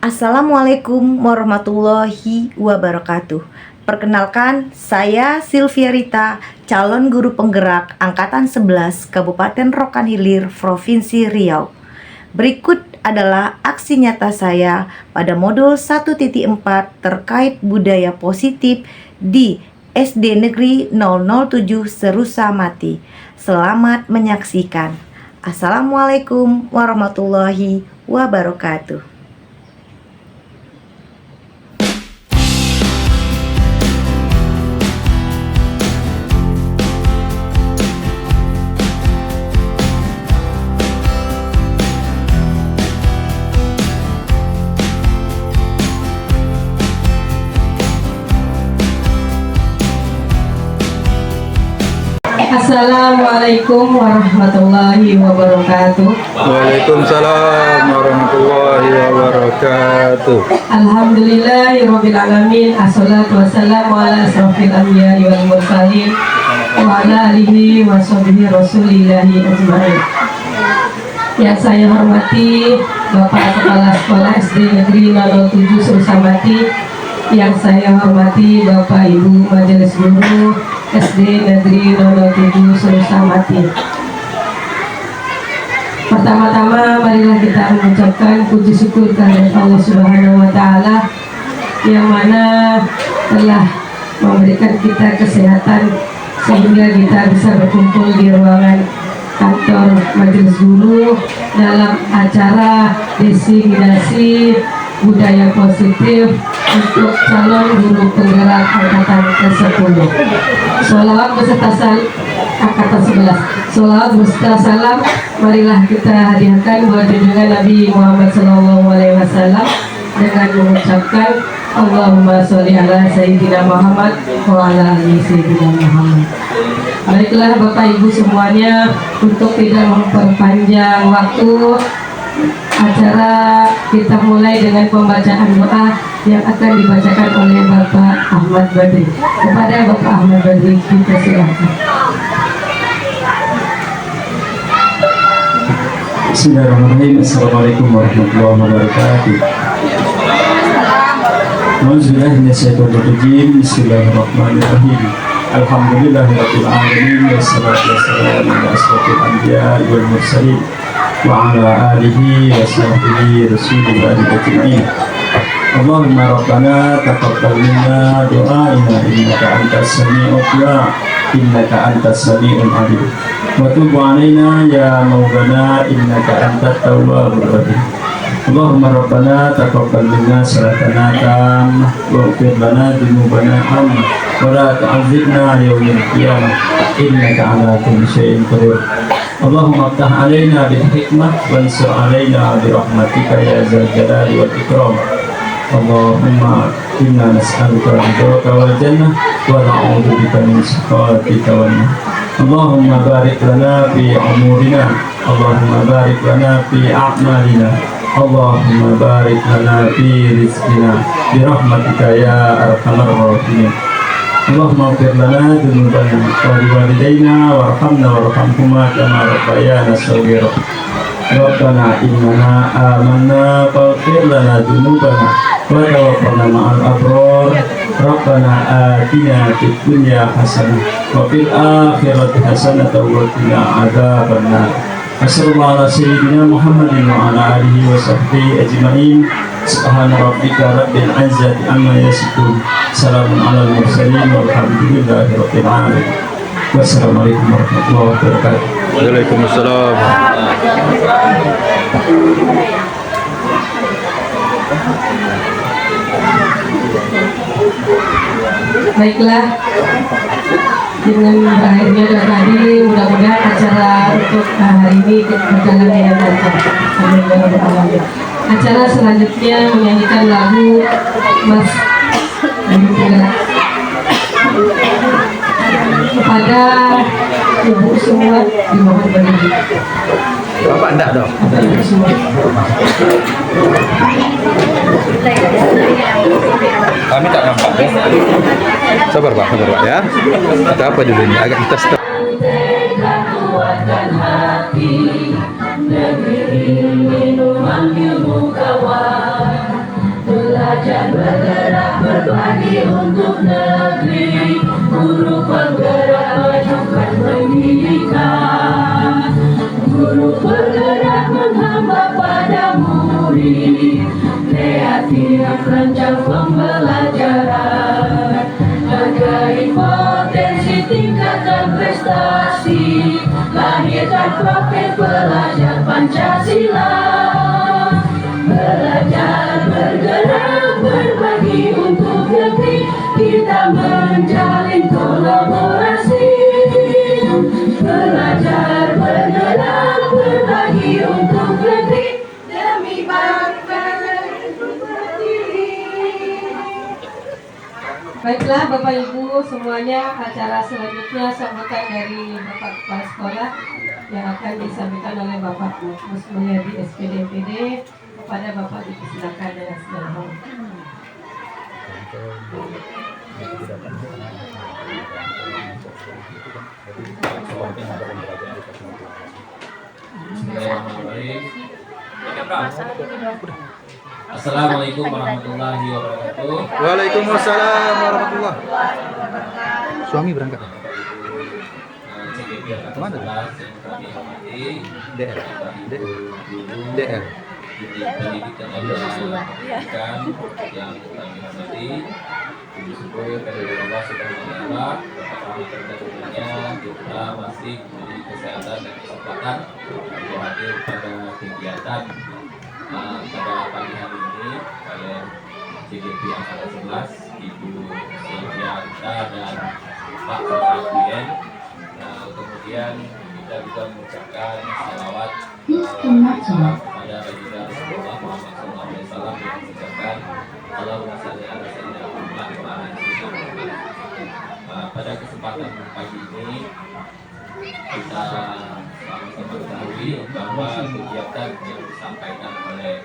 Assalamualaikum warahmatullahi wabarakatuh. Perkenalkan, saya Sylvia Rita, calon guru penggerak Angkatan 11 Kabupaten Rokan Hilir, Provinsi Riau. Berikut adalah aksi nyata saya pada modul 1.4 terkait budaya positif di SD Negeri 007 Serusa Mati. Selamat menyaksikan. Assalamualaikum warahmatullahi wabarakatuh. Assalamualaikum warahmatullahi wabarakatuh. Waalaikumsalam warahmatullahi wabarakatuh. Alhamdulillahirabbil alamin. Assalatu wassalamu ala asrofil anbiya'i wal mursalin wa ala alihi wa sahbihi rasulillahi ajma'in. Yang saya hormati Bapak Kepala Sekolah SD Negeri 007 Serusa Mati, yang saya hormati Bapak Ibu Majelis Guru SD Negeri 007 Serusa Mati. Pertama-tama marilah kita mengucapkan puji syukur kehadirat Allah Subhanahu wa taala yang mana telah memberikan kita kesehatan sehingga kita bisa berkumpul di ruangan kantor Majelis Guru dalam acara diseminasi budaya positif untuk calon guru penggerak angkatan ke-10. Sholawat beserta angkatan 11. Sholawat beserta salam marilah kita hadiahkan buat junjungan Nabi Muhammad SAW dengan mengucapkan Allahumma sholli ala Sayyidina Muhammad wa ala ali Sayyidina Muhammad. Baiklah Bapak Ibu semuanya, untuk tidak memperpanjang waktu acara, kita mulai dengan pembacaan doa yang akan dibacakan oleh Bapak Ahmad Badri. Kepada Bapak Ahmad Badri kita silakan. Bismillahirrahmanirrahim. Assalamualaikum warahmatullahi wabarakatuh. Bismillahirrahmanirrahim. Alhamdulillahirabbil alamin wassalatu wassalamu ala asrofil anbiya'i wal mursalin wa ala alihi wa sahbihi rasulillahi ajma'in. Allahumma rabbana taqabbal minna du'aina innaka antas sami'ud du'a innaka antas sami'ul alim wa tub 'alaina ya maulana innaka antat tawwabur rahim. Allahumma rabbana taqabbal minna salatana tammah wa ighfir lana dzunubana amma wa la tu'azzibna yawmal qiyamah innaka 'ala kulli syai'in qadir. Allahumma aftah 'alaina bil hikmah wansur 'alaina bi rahmatika ya dzal jalali wal ikram. Allahumma inna nas'aluka ridhaka wal jannah wa na'udzu bika min sakhatika wan nar. Allahumma barik lana fi umurina, Allahumma barik lana fi a'malina, Allahumma barik lana fi rizqina bi rahmatika ya arhamar rahimin. Allahumma ighfir lana dzunubana wa liwalidayna warhamna warhamhuma kama rabbayana shaghira. Rabbana innana amanna faghfir lana dzunubana wa tawaffana ma'al abrar. Rabbana atina fid dunya hasanah wa fil akhirati hasanah wa qina adzabannar. Wassallallahu ala sayyidina Muhammadin wa ala alihi wa sahbihi ajma'in. Subhana rabbika rabbil izzati amma yasifun. Salamun alal mursalin walhamdulillahi rabbil alamin. Wassalamualaikum warahmatullahi wabarakatuh. Waalaikumsalam. Baiklah, dengan berakhirnya doa tadi, mudah-mudahan acara untuk hari ini berjalan dengan lancar. Amin ya rabbal alamin. Acara selanjutnya menyanyikan lagu Mas Penggerak. Kepada ibu semua dimohon berdiri. Bapak enggak dong. Ibu semua. Kami tak nampak deh. Sabar Pak ya. Kita apa dulu ini? Agak kita stop. Negeri ini memanggilmu kawan. belajar bergerak berbagi untuk negeri, guru penggerak majukan pendidikan, guru penggerak menghamba pada murid, kreatif rancang pembelajaran, hargai potensi tingkatkan prestasi, lahirkan profil pelajar Pancasila. Belajar bergerak berbagi untuk negeri, kita menjalin kolaborasi. Belajar bergerak berbagi untuk negeri, demi bangsa berdiri. Baiklah Bapak Ibu semuanya, acara selanjutnya sambutan dari Bapak Kepala Sekolah yang akan disampaikan oleh Bapak Mus Mulyadi SPD MPD. Kepada Bapak dipersilakan dengan segala hormat. Assalamualaikum warahmatullahi wabarakatuh. Waalaikumsalam warahmatullah. Suami berangkat. Kemana? Yang kami hormati DR. DR. pendidikan dan pendidikan yang kami hormati. Puji syukur kepada Allah Subhanahu wa taala atas karunia kita masih diberi kesehatan dan kesempatan untuk hadir pada kegiatan pada pagi hari ini oleh CGP Angkatan 11 Ibu Sylvia Rita dan Pak Sofian. Kemudian kita juga mengucapkan salawat kepada baginda Rasulullah Muhammad SAW yang mengucapkan Allahumma shalli ala sayyidina Muhammad wa ala ali sayyidina Muhammad. Pada kesempatan pagi ini kita sama-sama ketahui bahwa kegiatan yang disampaikan oleh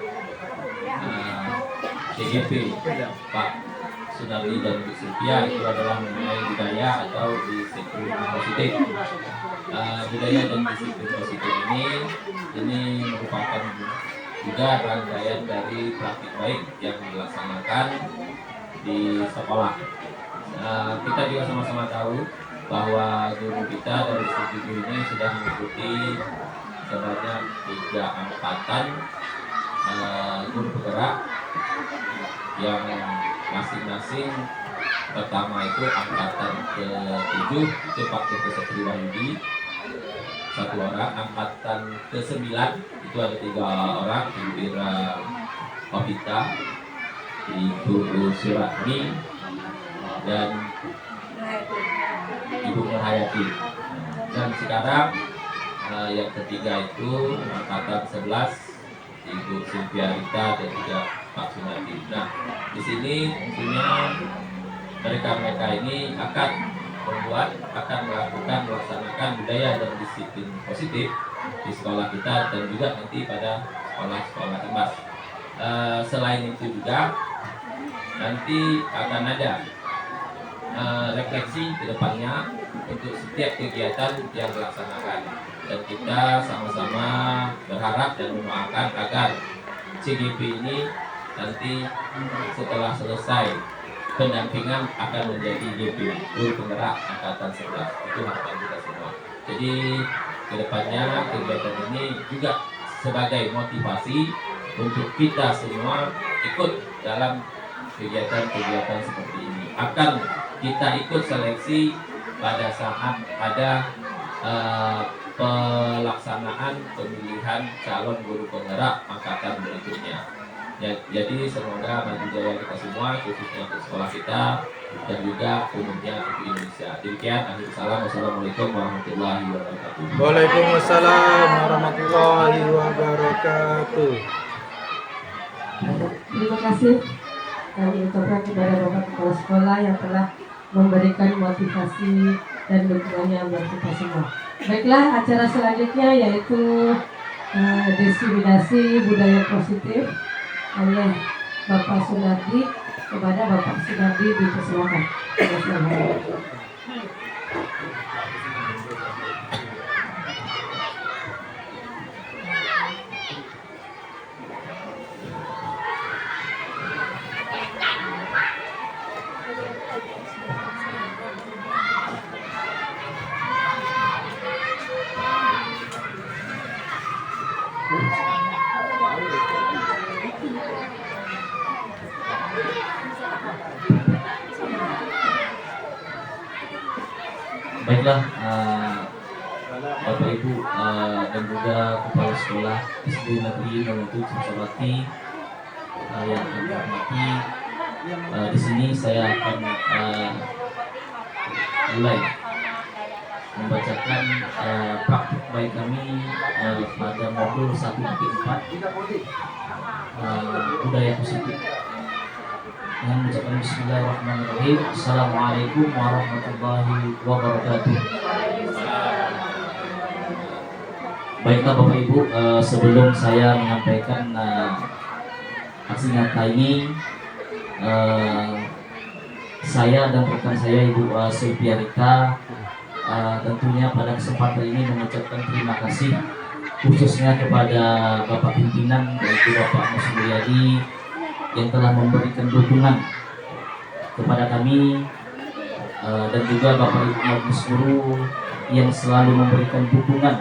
CGP Pak Sunardi dan Bu Sylvia itu adalah mengenai budaya atau disiplin positif. Budaya dan disiplin positif ini merupakan juga rangkaian dari praktik baik yang dilaksanakan di sekolah. Kita juga sama-sama tahu bahwa guru kita dari segi ini sudah mengikuti sebanyak 3 angkatan guru penggerak yang masing-masing pertama itu angkatan ke-7 itu Pak Dr. Sepri Wahyudi 1 orang, angkatan ke-9 itu ada 3 orang, Ibu Ira Opita, Ibu Suratmi dan Ibu Nurhayati. Dan sekarang yang ketiga itu angkatan 11 Ibu Sylvia Rita dan juga Pak Sunardi. Nah, di sini tentunya mereka ini akan melaksanakan budaya dan disiplin positif di sekolah kita dan juga nanti pada sekolah-sekolah IMAS. Selain itu juga nanti akan ada refleksi ke depannya untuk setiap kegiatan yang dilaksanakan, dan kita sama-sama berharap dan mendoakan agar CGP ini nanti setelah selesai pendampingan akan menjadi GP, guru penggerak angkatan 11. Itu harapan kita semua. Jadi kedepannya kegiatan ini juga sebagai motivasi untuk kita semua ikut dalam kegiatan-kegiatan seperti ini. Akan kita ikut seleksi pada saat ada pelaksanaan pemilihan calon guru penggerak angkatan berikutnya. Ya, jadi semoga maju jaya kita semua, khususnya untuk sekolah kita dan juga umumnya untuk Indonesia. Demikian, akhir salam. Wassalamualaikum warahmatullahi wabarakatuh. Waalaikumsalam warahmatullahi wabarakatuh. Terima kasih kami ucapkan kepada Bapak Kepala Sekolah yang telah memberikan motivasi dan dukungannya buat kita semua. Baiklah, acara selanjutnya yaitu diseminasi budaya positif oleh Bapak Sunardi. Kepada Bapak Sunardi dipersilakan. Baiklah, Bapak Ibu dan juga kepala sekolah SD Negeri 07 Cicalengka yang kami hormati, di sini saya akan mulai membacakan praktik baik kami pada modul 1.4 budaya positif dengan mengucapkan Bismillahirrahmanirrahim. Assalamualaikum warahmatullahi wabarakatuh. Baiklah Bapak Ibu, sebelum saya menyampaikan aksi nyata ini, saya dan rekan saya Ibu Sylvia-Rita tentunya pada kesempatan ini mengucapkan terima kasih khususnya kepada Bapak Pimpinan yaitu Bapak Mus Mulyadi yang telah memberikan dukungan kepada kami, dan juga Bapak Ibu Majelis Guru yang selalu memberikan dukungan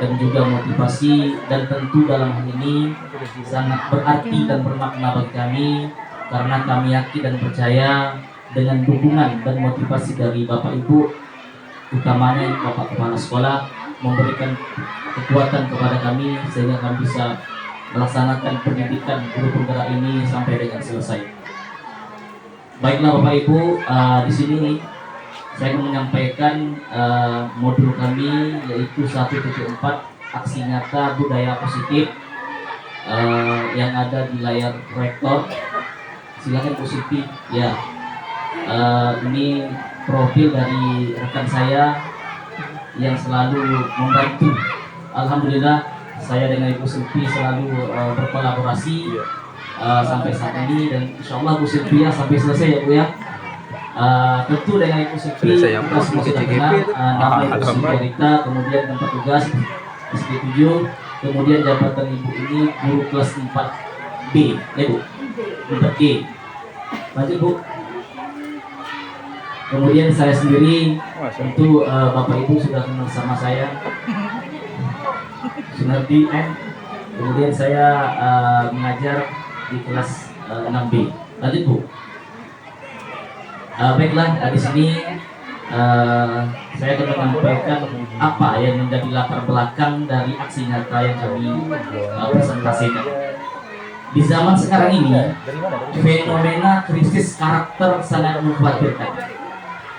dan juga motivasi, dan tentu dalam hal ini sangat berarti dan bermakna bagi kami karena kami yakin dan percaya dengan dukungan dan motivasi dari Bapak Ibu, utamanya Bapak Kepala Sekolah, memberikan kekuatan kepada kami sehingga kami bisa melaksanakan pendidikan guru penggerak ini sampai dengan selesai. Baiklah Bapak Ibu, di sini saya akan menyampaikan modul kami yaitu 1.4 aksi nyata budaya positif yang ada di layar proyektor. Silakan Bu Siti. Ya, ini profil dari rekan saya yang selalu membantu. Alhamdulillah saya dengan Ibu Sylvia selalu berkolaborasi sampai saat ini, dan insya Allah Bu Sylvia sampai selesai ya Bu ya. Tentu dengan Ibu Sylvia kita semua sudah kenal nama Ibu Sylvia-Rita, kemudian tempat tugas SD7, kemudian jabatan Ibu ini guru kelas 4B ya Bu, 4B. Lanjut Bu. Kemudian saya sendiri, tentu Bapak Ibu sudah kenal sama saya, Sunardi N. Kemudian saya mengajar di kelas 6B. Lanjut Bu. Baiklah, di sini saya akan menyampaikan apa yang menjadi latar belakang dari aksi nyata yang kami presentasikan. Di zaman sekarang ini, fenomena krisis karakter sangat mengkhawatirkan.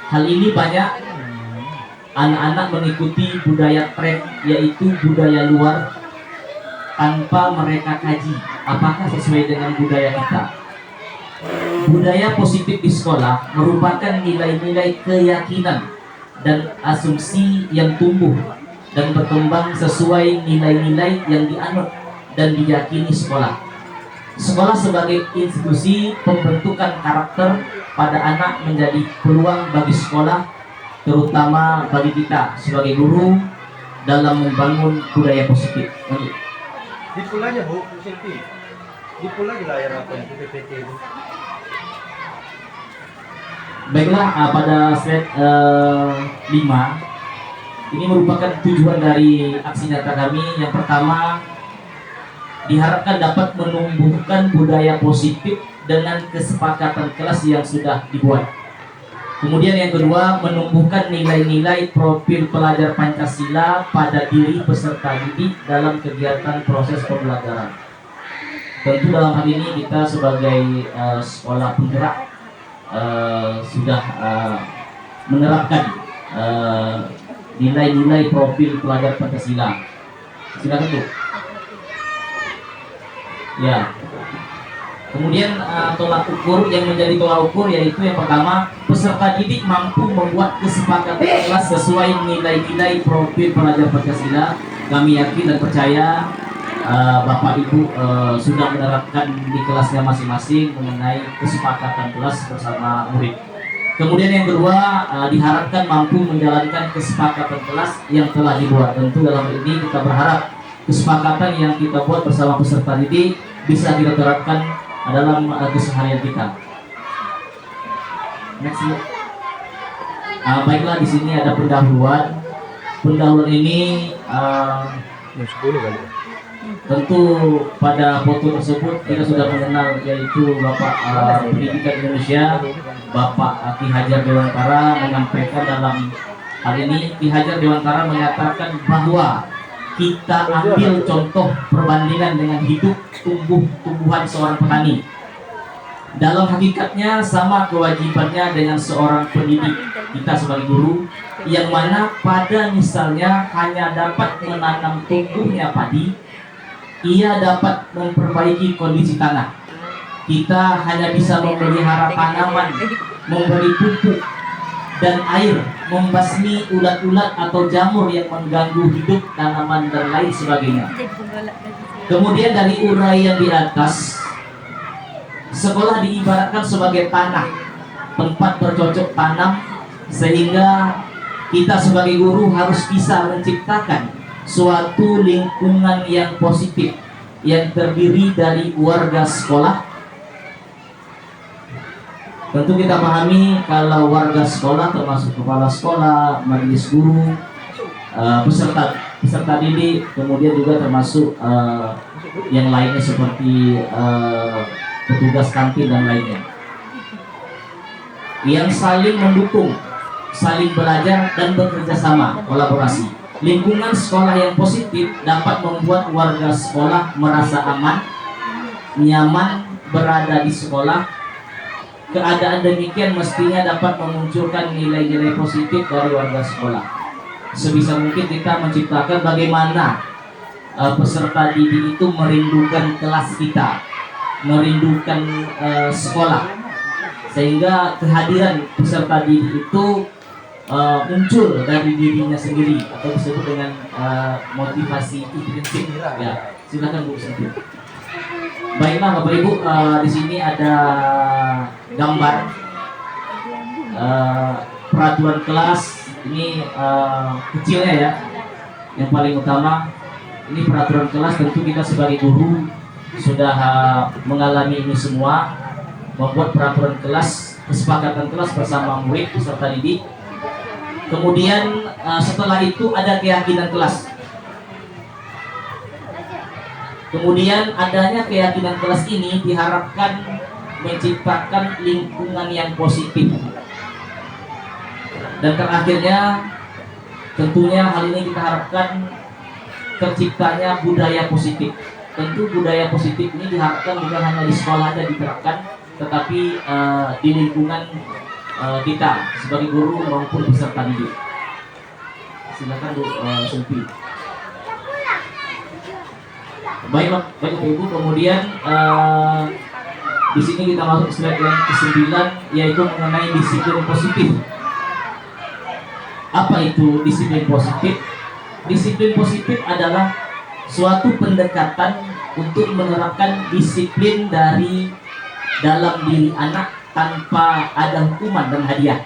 Hal ini banyak anak-anak mengikuti budaya tren, yaitu budaya luar, tanpa mereka kaji apakah sesuai dengan budaya kita. Budaya positif di sekolah merupakan nilai-nilai keyakinan dan asumsi yang tumbuh dan berkembang sesuai nilai-nilai yang dianut dan diyakini sekolah. Sekolah sebagai institusi pembentukan karakter pada anak menjadi peluang bagi sekolah, terutama bagi kita sebagai guru, dalam membangun budaya positif. Di pulanya Bu Sylvia, di pula di layar apa yang PPT itu. Baiklah, pada slide 5 ini merupakan tujuan dari aksi nyata kami. Yang pertama, diharapkan dapat menumbuhkan budaya positif dengan kesepakatan kelas yang sudah dibuat. Kemudian yang kedua, menumbuhkan nilai-nilai profil pelajar Pancasila pada diri peserta didik dalam kegiatan proses pembelajaran. Tentu dalam hal ini kita sebagai sekolah penggerak sudah menerapkan nilai-nilai profil pelajar Pancasila. Silakan Bu. Ya. Kemudian tolak ukur yang menjadi tolak ukur yaitu yang pertama, peserta didik mampu membuat kesepakatan kelas sesuai nilai-nilai profil pelajar Pancasila. Kami yakin dan percaya Bapak Ibu sudah menerapkan di kelasnya masing-masing mengenai kesepakatan kelas bersama murid. Kemudian yang kedua, diharapkan mampu menjalankan kesepakatan kelas yang telah dibuat. Tentu dalam ini kita berharap kesepakatan yang kita buat bersama peserta didik bisa kita terapkan dalam keseharian kita. Next. Baiklah, di sini ada pendahuluan. Pendahuluan ini tentu pada foto tersebut kita sudah mengenal, yaitu Bapak Pendidikan Indonesia, Bapak Ki Hajar Dewantara, menyampaikan dalam Hal ini Ki Hajar Dewantara menyatakan bahwa kita ambil contoh perbandingan dengan hidup tumbuhan seorang petani. Dalam hakikatnya sama kewajibannya dengan seorang pendidik kita sebagai guru, yang mana pada misalnya hanya dapat menanam tumbuhnya padi, ia dapat memperbaiki kondisi tanah. Kita hanya bisa memelihara tanaman, memberi pupuk dan air, membasmi ulat-ulat atau jamur yang mengganggu hidup tanaman dan lain sebagainya. Kemudian dari uraian di atas, sekolah diibaratkan sebagai tanah, tempat bercocok tanam, sehingga kita sebagai guru harus bisa menciptakan suatu lingkungan yang positif yang terdiri dari warga sekolah. Tentu kita pahami kalau warga sekolah termasuk kepala sekolah, majelis guru, peserta didik, kemudian juga termasuk yang lainnya seperti petugas kantin dan lainnya, yang saling mendukung, saling belajar dan bekerja sama, kolaborasi. Lingkungan sekolah yang positif dapat membuat warga sekolah merasa aman, nyaman berada di sekolah. Keadaan demikian mestinya dapat memunculkan nilai-nilai positif dari warga sekolah. Sebisa mungkin kita menciptakan bagaimana peserta didik itu merindukan kelas kita, merindukan sekolah, sehingga kehadiran peserta didik itu muncul dari dirinya sendiri atau disebut dengan motivasi intrinsik. Ya, silakan Bu Sinti. Baiklah Bapak Ibu, di sini ada gambar peraturan kelas. Ini kecilnya ya, yang paling utama ini peraturan kelas. Tentu kita sebagai guru sudah mengalami ini semua, membuat peraturan kelas, kesepakatan kelas bersama murid peserta didik. Kemudian setelah itu ada keyakinan kelas. Kemudian adanya keyakinan kelas ini diharapkan menciptakan lingkungan yang positif. Dan terakhirnya tentunya hal ini kita harapkan terciptanya budaya positif. Tentu budaya positif ini diharapkan bukan hanya di sekolah saja diterapkan, tetapi di lingkungan kita sebagai guru maupun peserta didik. Silakan Bu Sulfi. Baik Bapak Ibu, kemudian di sini kita masuk slide yang ke-9, yaitu mengenai disiplin positif. Apa itu disiplin positif? Disiplin positif adalah suatu pendekatan untuk menerapkan disiplin dari dalam diri anak tanpa ada hukuman dan hadiah.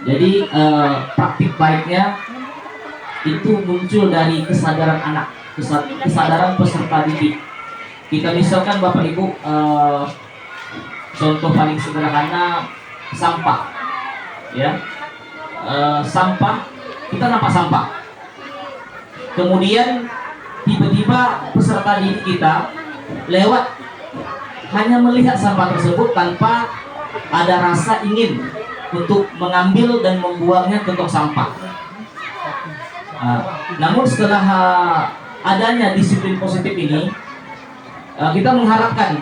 Jadi praktik baiknya itu muncul dari kesadaran anak, kesadaran peserta didik. Kita misalkan Bapak Ibu, contoh paling sederhana sampah, ya. Sampah, kita nampak sampah. Kemudian tiba-tiba peserta didik kita lewat, hanya melihat sampah tersebut tanpa ada rasa ingin untuk mengambil dan membuangnya ke tong sampah. Namun setelah adanya disiplin positif ini, kita mengharapkan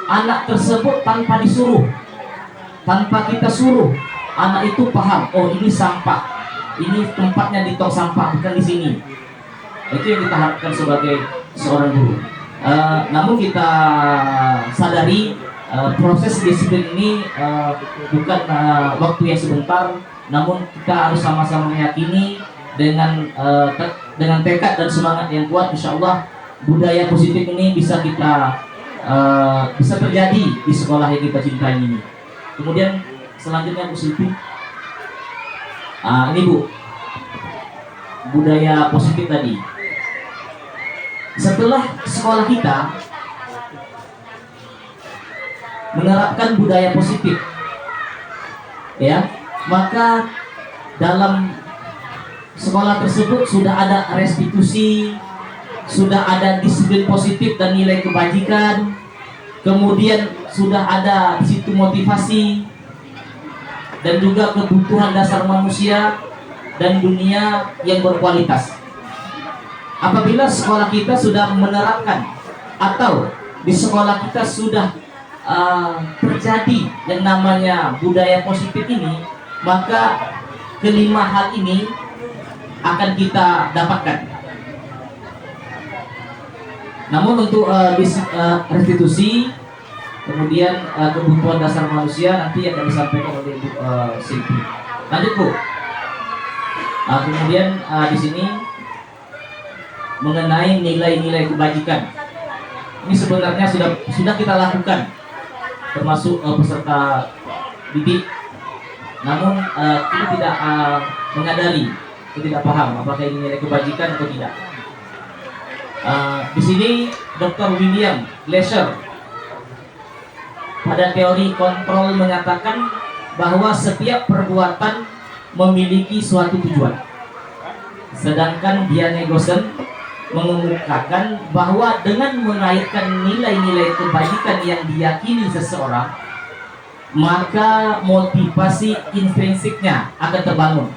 anak tersebut tanpa disuruh, tanpa kita suruh, anak itu paham, oh ini sampah, ini tempatnya di tong sampah, bukan di sini. Itu yang kita harapkan sebagai seorang guru. Namun kita sadari proses disiplin ini bukan waktu yang sebentar, namun kita harus sama-sama meyakini dengan tekad dan semangat yang kuat, insya Allah budaya positif ini bisa kita bisa terjadi di sekolah yang kita cintai ini. Kemudian selanjutnya Bu Silvi, ini Bu, budaya positif tadi. Setelah sekolah kita menerapkan budaya positif, ya, maka dalam sekolah tersebut sudah ada restitusi, sudah ada disiplin positif dan nilai kebajikan, kemudian sudah ada di situ motivasi. dan juga kebutuhan dasar manusia dan dunia yang berkualitas. Apabila sekolah kita sudah menerapkan atau di sekolah kita sudah terjadi yang namanya budaya positif ini, maka kelima hal ini akan kita dapatkan. Namun untuk restitusi, kemudian kebutuhan dasar manusia nanti akan disampaikan oleh Ibu Silvi. Lanjut Bu. Kemudian di sini mengenai nilai-nilai kebajikan. Ini sebenarnya sudah kita lakukan, termasuk peserta didik. Namun kita tidak menyadari, kita tidak paham apakah ini nilai kebajikan atau tidak. Di sini Dr. William Glasser pada teori kontrol menyatakan bahwa setiap perbuatan memiliki suatu tujuan. Sedangkan Diane Gossen mengemukakan bahwa dengan mengaitkan nilai-nilai kebajikan yang diyakini seseorang, maka motivasi intrinsiknya akan terbangun,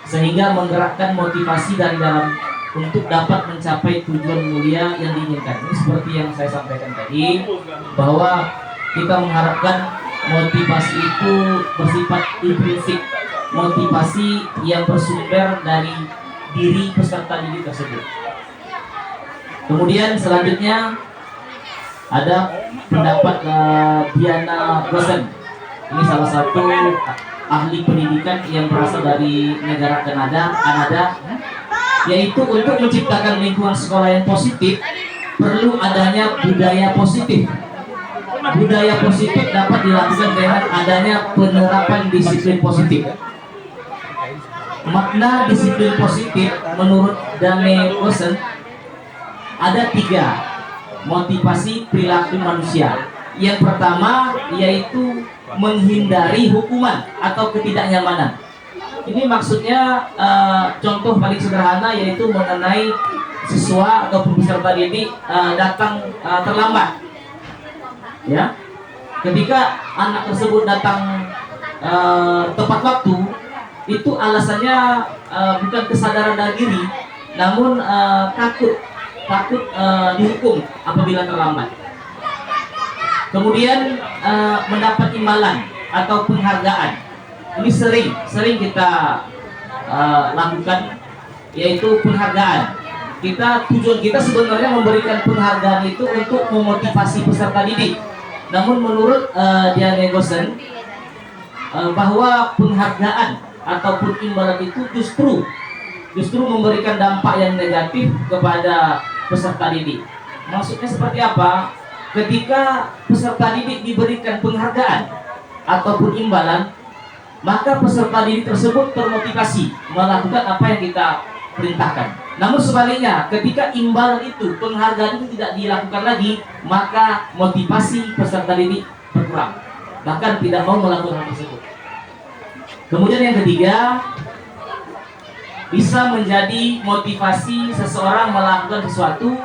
sehingga menggerakkan motivasi dari dalam untuk dapat mencapai tujuan mulia yang diinginkan. Ini seperti yang saya sampaikan tadi, bahwa kita mengharapkan motivasi itu bersifat intrinsik, motivasi yang bersumber dari diri peserta didik tersebut. Kemudian selanjutnya ada pendapat Diana Gossen. Ini salah satu ahli pendidikan yang berasal dari negara Kanada, yaitu untuk menciptakan lingkungan sekolah yang positif perlu adanya budaya positif. Budaya positif dapat dilakukan dengan adanya penerapan disiplin positif. Makna disiplin positif menurut Diana Gossen ada 3 motivasi perilaku manusia. Yang pertama yaitu menghindari hukuman atau ketidaknyamanan. Ini maksudnya contoh paling sederhana yaitu mengenai siswa atau peserta didik datang terlambat. Ya, ketika anak tersebut datang tepat waktu, itu alasannya bukan kesadaran dari diri, namun takut dihukum apabila terlambat. Kemudian mendapat imbalan atau penghargaan. Ini sering kita lakukan, yaitu penghargaan. Tujuan kita sebenarnya memberikan penghargaan itu untuk memotivasi peserta didik. Namun menurut Diane Gossen bahwa penghargaan ataupun imbalan itu justru memberikan dampak yang negatif kepada peserta didik. Maksudnya seperti apa? Ketika peserta didik diberikan penghargaan ataupun imbalan, maka peserta didik tersebut termotivasi melakukan apa yang kita perintahkan. Namun sebaliknya, ketika imbalan itu, penghargaan itu tidak dilakukan lagi, maka motivasi peserta didik berkurang, bahkan tidak mau melakukan hal tersebut. Kemudian yang ketiga, bisa menjadi motivasi seseorang melakukan sesuatu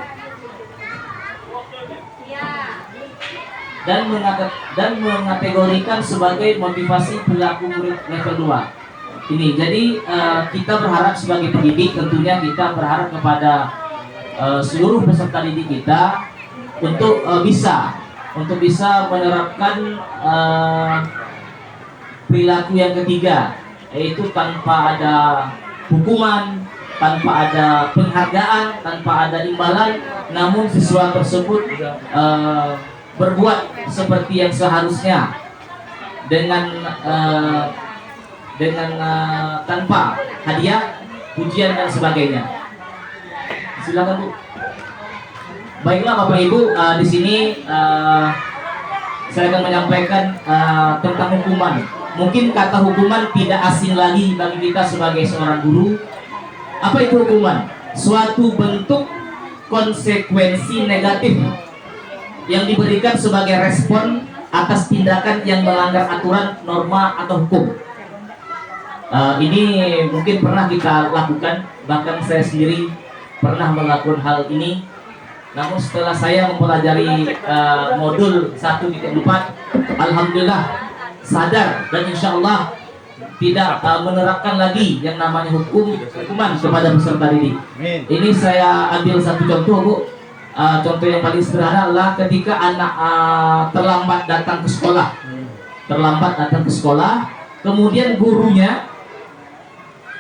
dan mengategorikan sebagai motivasi perilaku murid level 2. Ini jadi kita berharap sebagai pendidik, tentunya kita berharap kepada seluruh peserta didik kita untuk bisa menerapkan perilaku yang ketiga, yaitu tanpa ada hukuman, tanpa ada penghargaan, tanpa ada imbalan, namun siswa tersebut berbuat seperti yang seharusnya dengan tanpa hadiah, pujian dan sebagainya. Silakan Bu. Baiklah Bapak Ibu, di sini saya akan menyampaikan tentang hukuman. Mungkin kata hukuman tidak asing lagi bagi kita sebagai seorang guru. Apa itu hukuman? Suatu bentuk konsekuensi negatif yang diberikan sebagai respon atas tindakan yang melanggar aturan, norma, atau hukum. Ini mungkin pernah kita lakukan, bahkan saya sendiri pernah melakukan hal ini. Namun setelah saya mempelajari modul 1.4, alhamdulillah sadar dan insya Allah tidak menerapkan lagi yang namanya hukuman kepada peserta didik. Ini saya ambil satu contoh, Bu. Contoh yang paling sederhana adalah ketika anak terlambat datang ke sekolah, kemudian gurunya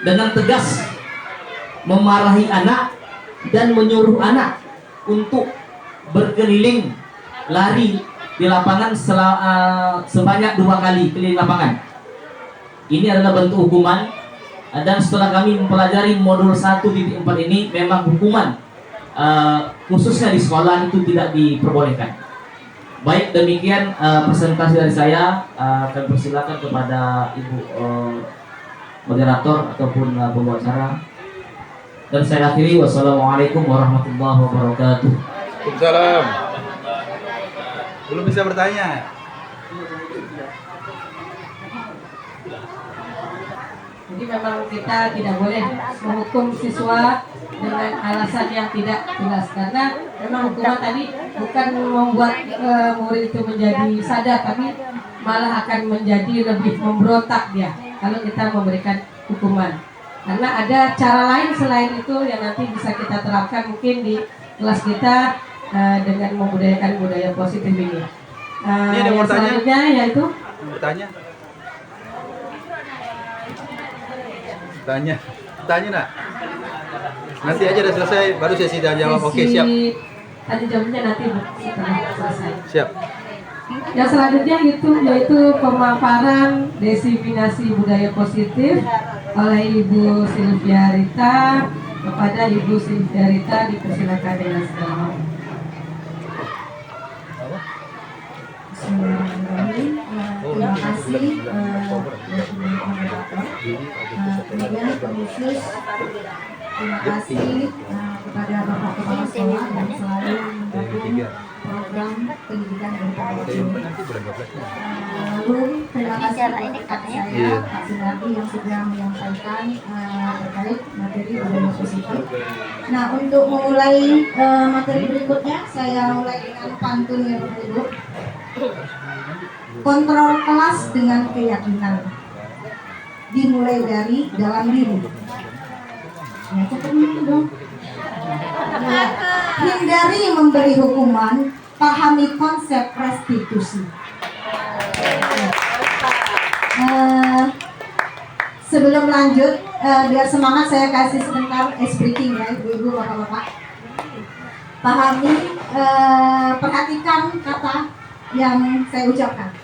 dengan tegas memarahi anak dan menyuruh anak untuk berkeliling lari di lapangan sebanyak 2 kali keliling lapangan. Ini adalah bentuk hukuman, dan setelah kami mempelajari modul 1.4 ini, memang hukuman khususnya di sekolah itu tidak diperbolehkan. Baik, demikian presentasi dari saya. Kami persilakan kepada Ibu moderator ataupun pembawa acara. Dan saya akhiri, wassalamualaikum warahmatullahi wabarakatuh. Waalaikumsalam. Belum bisa bertanya. Jadi memang kita tidak boleh menghukum siswa dengan alasan yang tidak jelas, karena memang hukuman tadi bukan membuat murid itu menjadi sadar, tapi malah akan menjadi lebih memberontak dia kalau kita memberikan hukuman. Karena ada cara lain selain itu yang nanti bisa kita terapkan mungkin di kelas kita dengan membudayakan budaya positif ini. Ada Yang selanjutnya yaitu Tanya nak. Nanti aja udah selesai, baru sesi tanya jawab. Oke, siap. Tanya jawabnya nanti setelah selesai. Siap. Yang selanjutnya yaitu pemaparan definisi budaya positif oleh Ibu Sylvia Rita. Kepada Ibu Sylvia Rita dipersilakan dengan segala hormat. Bismillahirrahmanirrahim. Terima kasih kemudian khusus terima kasih kepada Bapak Kepala Sekolah yang selalu mendukung program pendidikan dan pendidikan. Lalu terima kasih kepada Kak saya Pak Sunardi yang sudah menyampaikan terkait materi budaya positif. Nah, untuk memulai materi berikutnya, saya mulai dengan pantun yang berikut. Kontrol kelas dengan keyakinan dimulai dari dalam diri. Ya, dong. Ya, hindari memberi hukuman, pahami konsep restitusi. Sebelum lanjut, biar semangat saya kasih sebentar ice breaking ya, ibu-ibu, bapak-bapak. Pahami, perhatikan kata yang saya ucapkan.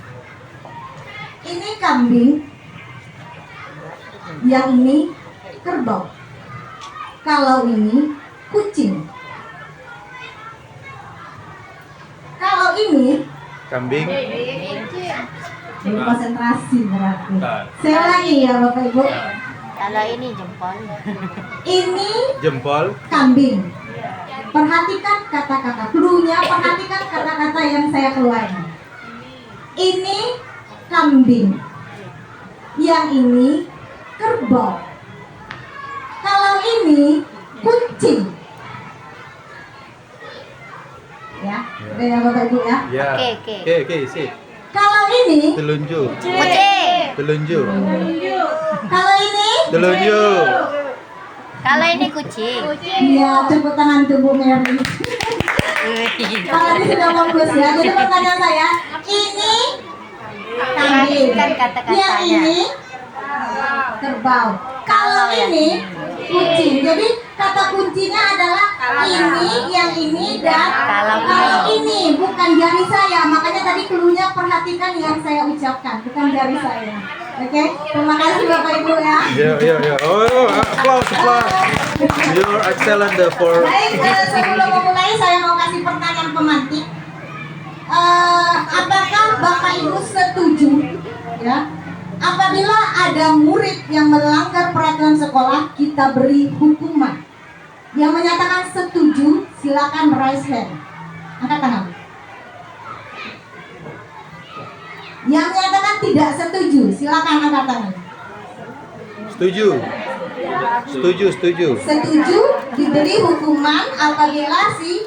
Ini kambing, yang ini kerbau. Kalau ini kucing. Kalau ini Kambing. belum konsentrasi berarti. Saya ulangi ya Bapak Ibu. Kalau ini jempol. Ini Jempol. kambing. Perhatikan kata-kata. Cluenya perhatikan kata-kata yang saya keluarkan. Ini kambing. Yang ini kerbau. Kalau ini kucing. Ya, udah ya Bapak Ibu ya. Ya. Oke. Oke, sip. Kalau ini Telunjuk. Kucing. Telunjuk. Kalau ini Telunjuk. Kalau ini kucing. iya, tepuk tangan tubuh Mary. Kalau ini sudah bagus ya. Jadi pertanyaan saya, ini kambing. Perhatikan kata-katanya. Yang ini kerbau. Kalau ini kucing. Jadi kata kuncinya adalah ini, yang ini, dan kalau ini. Bukan jari saya. Makanya tadi cluenya perhatikan yang saya ucapkan, bukan jari saya. Oke, terima kasih Bapak Ibu ya. Ya. Oh, applause. You're excellent for. Baik, sebelum memulai saya mau kasih pertanyaan pemantik. Apakah Bapak Ibu setuju ya? Apabila ada murid yang melanggar peraturan sekolah, kita beri hukuman. Yang menyatakan setuju, silakan raise hand. Angkat tangan. Yang menyatakan tidak setuju, silakan angkat tangan. Setuju. Setuju diberi hukuman apabila si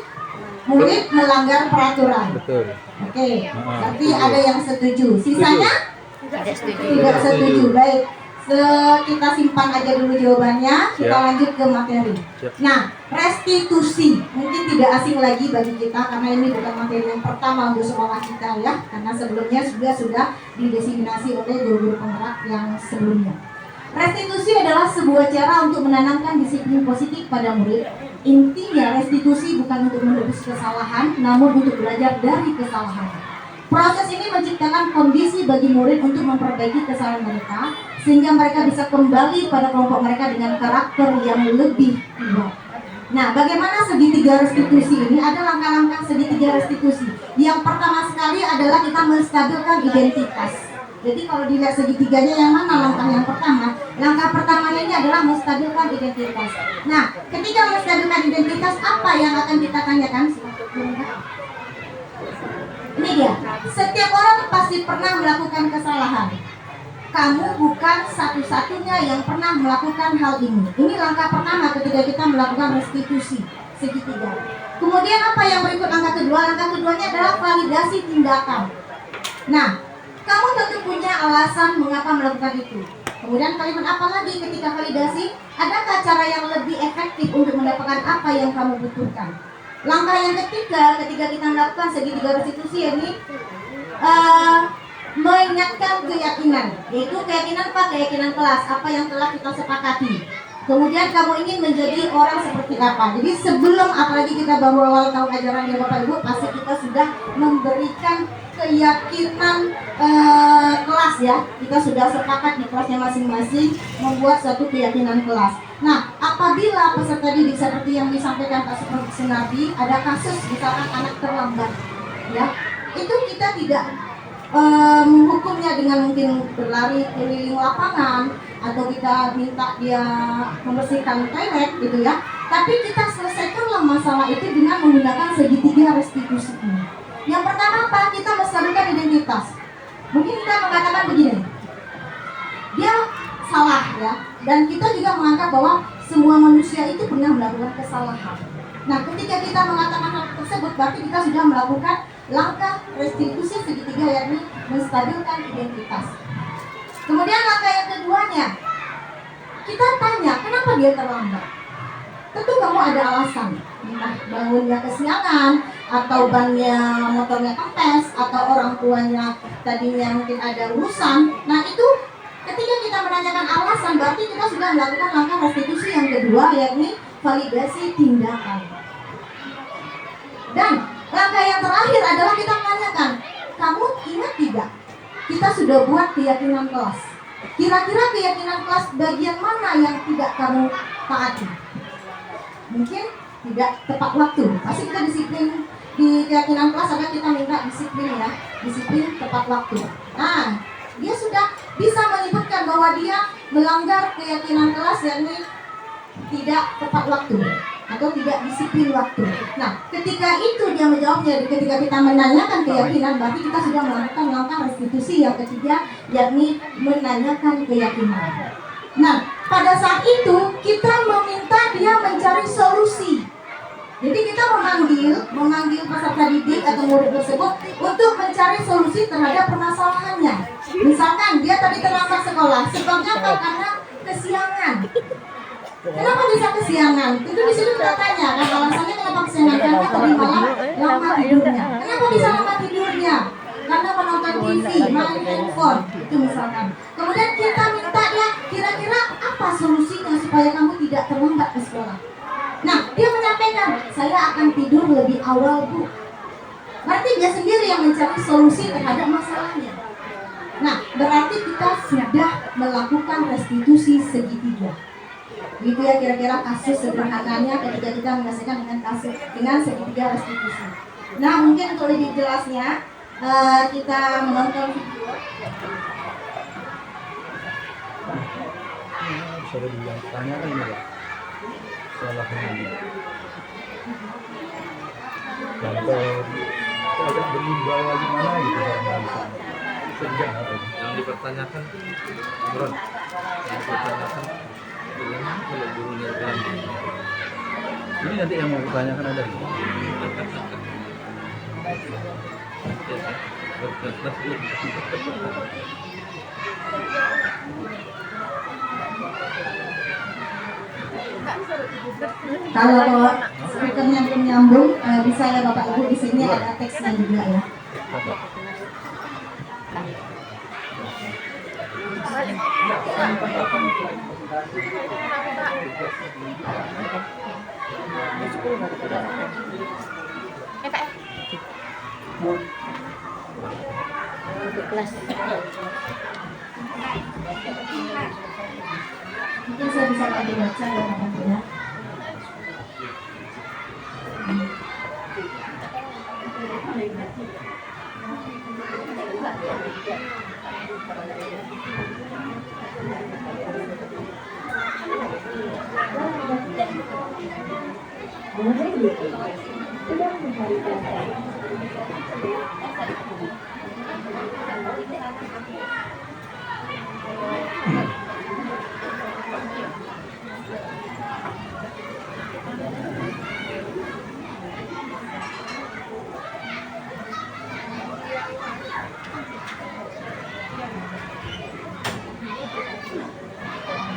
murid melanggar peraturan. Betul. Oke, berarti ada yang setuju. Sisanya Tidak setuju. Tidak setuju. Baik. Kita simpan aja dulu jawabannya. Kita lanjut ke materi. Nah, restitusi mungkin tidak asing lagi bagi kita karena ini bukan materi yang pertama untuk sekolah kita ya. Karena sebelumnya sudah didesiminasi oleh guru-guru penggerak yang sebelumnya. Restitusi adalah sebuah cara untuk menanamkan disiplin positif pada murid. Intinya restitusi bukan untuk menebus kesalahan, namun untuk belajar dari kesalahan. Proses ini menciptakan kondisi bagi murid untuk memperbaiki kesalahan mereka, sehingga mereka bisa kembali pada kelompok mereka dengan karakter yang lebih kuat. Nah, bagaimana segitiga restitusi ini? Ada langkah-langkah segitiga restitusi. Yang pertama sekali adalah kita menstabilkan identitas. Jadi kalau dilihat segitiganya yang mana langkah yang pertama? Langkah pertamanya ini adalah menstabilkan identitas. Nah, ketika menstabilkan identitas, apa yang akan kita tanyakan? Ini dia, setiap orang pasti pernah melakukan kesalahan. Kamu bukan satu-satunya yang pernah melakukan hal ini. Ini langkah pertama ketika kita melakukan restitusi segitiga. Kemudian apa yang berikut langkah kedua? Langkah keduanya adalah validasi tindakan. Nah, kamu tentu punya alasan mengapa melakukan itu. Kemudian kalimat apa lagi ketika validasi? Adakah cara yang lebih efektif untuk mendapatkan apa yang kamu butuhkan? Langkah yang ketiga ketika kita melakukan segitiga restitusi ini mengingatkan keyakinan, yaitu keyakinan apa? Keyakinan kelas, apa yang telah kita sepakati. Kemudian kamu ingin menjadi orang seperti apa? Jadi sebelum apalagi kita baru awal tahun ajaran ya Bapak Ibu, pasti kita sudah memberikan keyakinan kelas ya. Kita sudah sepakat di kelasnya masing-masing membuat suatu keyakinan kelas. Nah, apabila peserta didik seperti yang disampaikan Pak Sunardi, ada kasus misalkan anak terlambat, ya, itu kita tidak menghukumnya dengan mungkin berlari keliling lapangan atau kita minta dia membersihkan toilet gitu ya. Tapi kita selesaikanlah masalah itu dengan menggunakan segitiga restitusi ini. Yang pertama apa? Kita menstabilkan identitas. Mungkin kita mengatakan begini, dia salah ya, dan kita juga menganggap bahwa semua manusia itu pernah melakukan kesalahan. Nah, ketika kita mengatakan hal tersebut, berarti kita sudah melakukan langkah restitusi segitiga, yakni menstabilkan identitas. Kemudian langkah yang keduanya, kita tanya kenapa dia terlambat. Tentu kamu ada alasan, entah bangunnya kesiangan, atau bannya motornya kempes, atau orang tuanya tadinya mungkin ada urusan. Nah itu ketika kita menanyakan alasan, berarti kita sudah melakukan langkah restitusi yang kedua, yakni validasi tindakan. Dan langkah yang terakhir adalah kita menanyakan, kamu ingat tidak? Kita sudah buat keyakinan kelas. Kira-kira keyakinan kelas bagian mana yang tidak kamu taati? Mungkin tidak tepat waktu. Pasti kita disiplin di keyakinan kelas, ada kita minta disiplin ya, disiplin tepat waktu. Nah, dia sudah bisa menyebutkan bahwa dia melanggar keyakinan kelas, yakni tidak tepat waktu atau tidak disiplin waktu. Nah, ketika itu dia menjawabnya, ketika kita menanyakan keyakinan, berarti kita sudah melakukan langkah restitusi yang ketiga, yakni menanyakan keyakinan. Nah, pada saat itu kita meminta dia mencari solusi. Jadi kita memanggil peserta didik atau murid tersebut untuk mencari solusi terhadap permasalahannya. Misalkan dia tadi terlambat sekolah, sebabnya apa? Karena kesiangan. Kenapa bisa kesiangan? Itu di sini kita tanya, kan alasannya kenapa kesiangan? Karena tadi malam lama tidurnya. Kenapa bisa lama tidurnya? Karena menonton TV, main handphone, itu misalkan. Kemudian kita minta dia, kira-kira apa solusinya supaya kamu tidak terlambat ke sekolah? Nah, dia menyampaikan, saya akan tidur lebih awal, Bu. Berarti dia sendiri yang mencari solusi terhadap masalahnya. Nah, berarti kita sudah melakukan restitusi segitiga. Gitu ya kira-kira kasus sederhananya ketika kita menyelesaikan dengan segitiga restitusi. Nah, mungkin untuk lebih jelasnya kita menonton video. Bisa dibilang tanya kan ini ya. Salahnya ini. Contoh, itu agak berimbau gimana gitu sama sejak yang dipertanyakan, Bron, yang dipertanyakan kalau gurunya bilang ini nanti yang mau ditanyakan ada di Kalau speakernya belum nyambung, bisa ya Bapak Ibu, di sini ada teksnya juga ya. Kelas. Mungkin saya bisa lagi baca ya Bapak Ibu ya.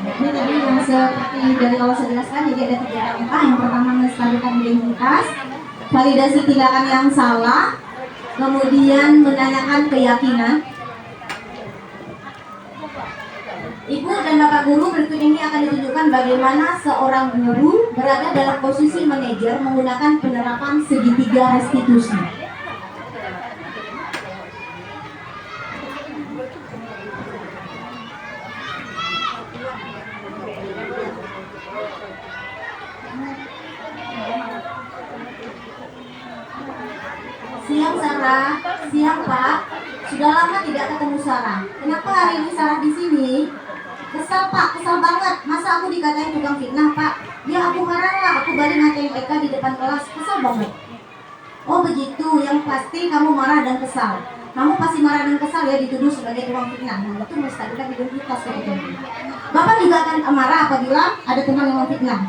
Ini tadi yang seperti dari awal saya jelaskan, jadi ada 3 langkah. Yang pertama menstabilkan identitas, validasi tindakan yang salah, kemudian menanyakan keyakinan. Ibu dan Bapak Guru, berikut ini akan ditunjukkan bagaimana seorang guru berada dalam posisi manajer menggunakan penerapan segitiga restitusi. Siang Sarah, siang Pak. Sudah lama tidak ketemu Sarah. Kenapa hari ini Sarah di sini? Kesal Pak, kesal banget. Masa aku dikatain tukang fitnah Pak? Ya aku marah lah, aku balik ngatain Eka di depan kelas. Kesal banget. Oh begitu, yang pasti kamu marah dan kesal. Kamu pasti marah dan kesal ya dituduh sebagai tukang fitnah. Nah itu menstabilkan identitas kayak gitu. Bapak juga akan marah apabila ada teman yang memfitnah.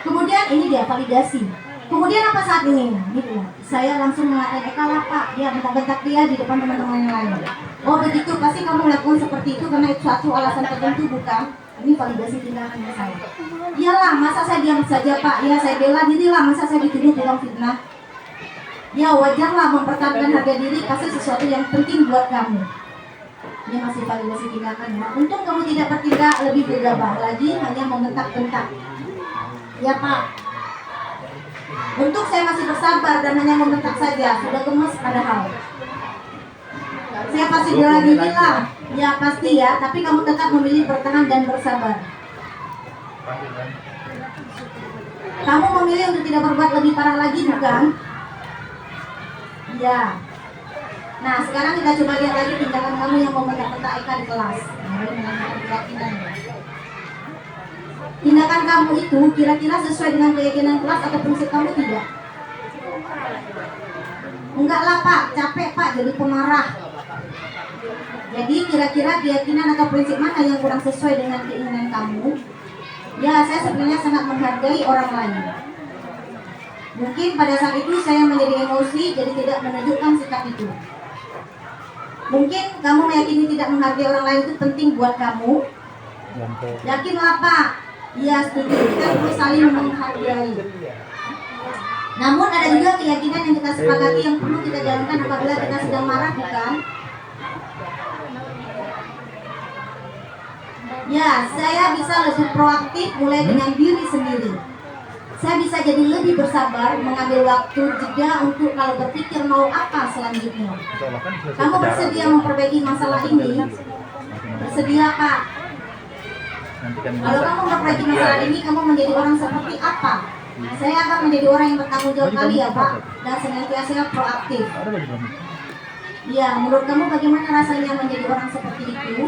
Kemudian ini dia validasi. Kemudian apa saat ini? Gitu. Saya langsung mengatakan Eka lah Pak, dia bentak-bentak dia di depan teman-teman yang lain. Oh begitu, pasti kamu melakukan seperti itu karena itu suatu alasan tertentu, bukan? Ini validasi tindakannya saya. Iyalah, masa saya diam saja Pak? Ya saya bela diri lah, masa saya dituduh tukang fitnah? Ya wajarlah mempertahankan harga diri, pasti sesuatu yang penting buat kamu. Ini masih validasi tindakannya. Untung kamu tidak bertindak lebih gegabah lagi, hanya membentak-bentak. Ya Pak. Untuk saya masih bersabar dan hanya membentak saja, sudah gemes padahal. Saya pasti bela diri lah, ya pasti ya, tapi kamu tetap memilih bertahan dan bersabar. Kamu memilih untuk tidak berbuat lebih parah lagi, bukan? Ya. Nah, sekarang kita coba lihat lagi tindakan kamu yang membentak-bentak Eka di kelas. Tindakan kamu itu kira-kira sesuai dengan keyakinan kelas atau prinsip kamu tidak? Enggak lah Pak, capek Pak jadi pemarah. Jadi kira-kira keyakinan atau prinsip mana yang kurang sesuai dengan keinginan kamu? Ya, saya sebenarnya sangat menghargai orang lain. Mungkin pada saat itu saya menjadi emosi, jadi tidak menunjukkan sikap itu. Mungkin kamu meyakini tidak menghargai orang lain itu penting buat kamu. Yakinlah Pak. Iya setuju, kita perlu saling menghargai. Namun ada juga keyakinan yang kita sepakati yang perlu kita jalankan apabila kita sedang marah, bukan? Ya, saya bisa lebih proaktif mulai dengan diri sendiri. Saya bisa jadi lebih bersabar, mengambil waktu jeda untuk kalau berpikir mau apa selanjutnya. Kamu bersedia memperbaiki masalah ini? Bersedia Pak? Kalau kamu memperbaiki masalah ini, kamu menjadi orang seperti apa? Saya akan menjadi orang yang bertanggung jawab kali ya Pak, dan senantiasa proaktif. Ya, menurut kamu bagaimana rasanya menjadi orang seperti itu?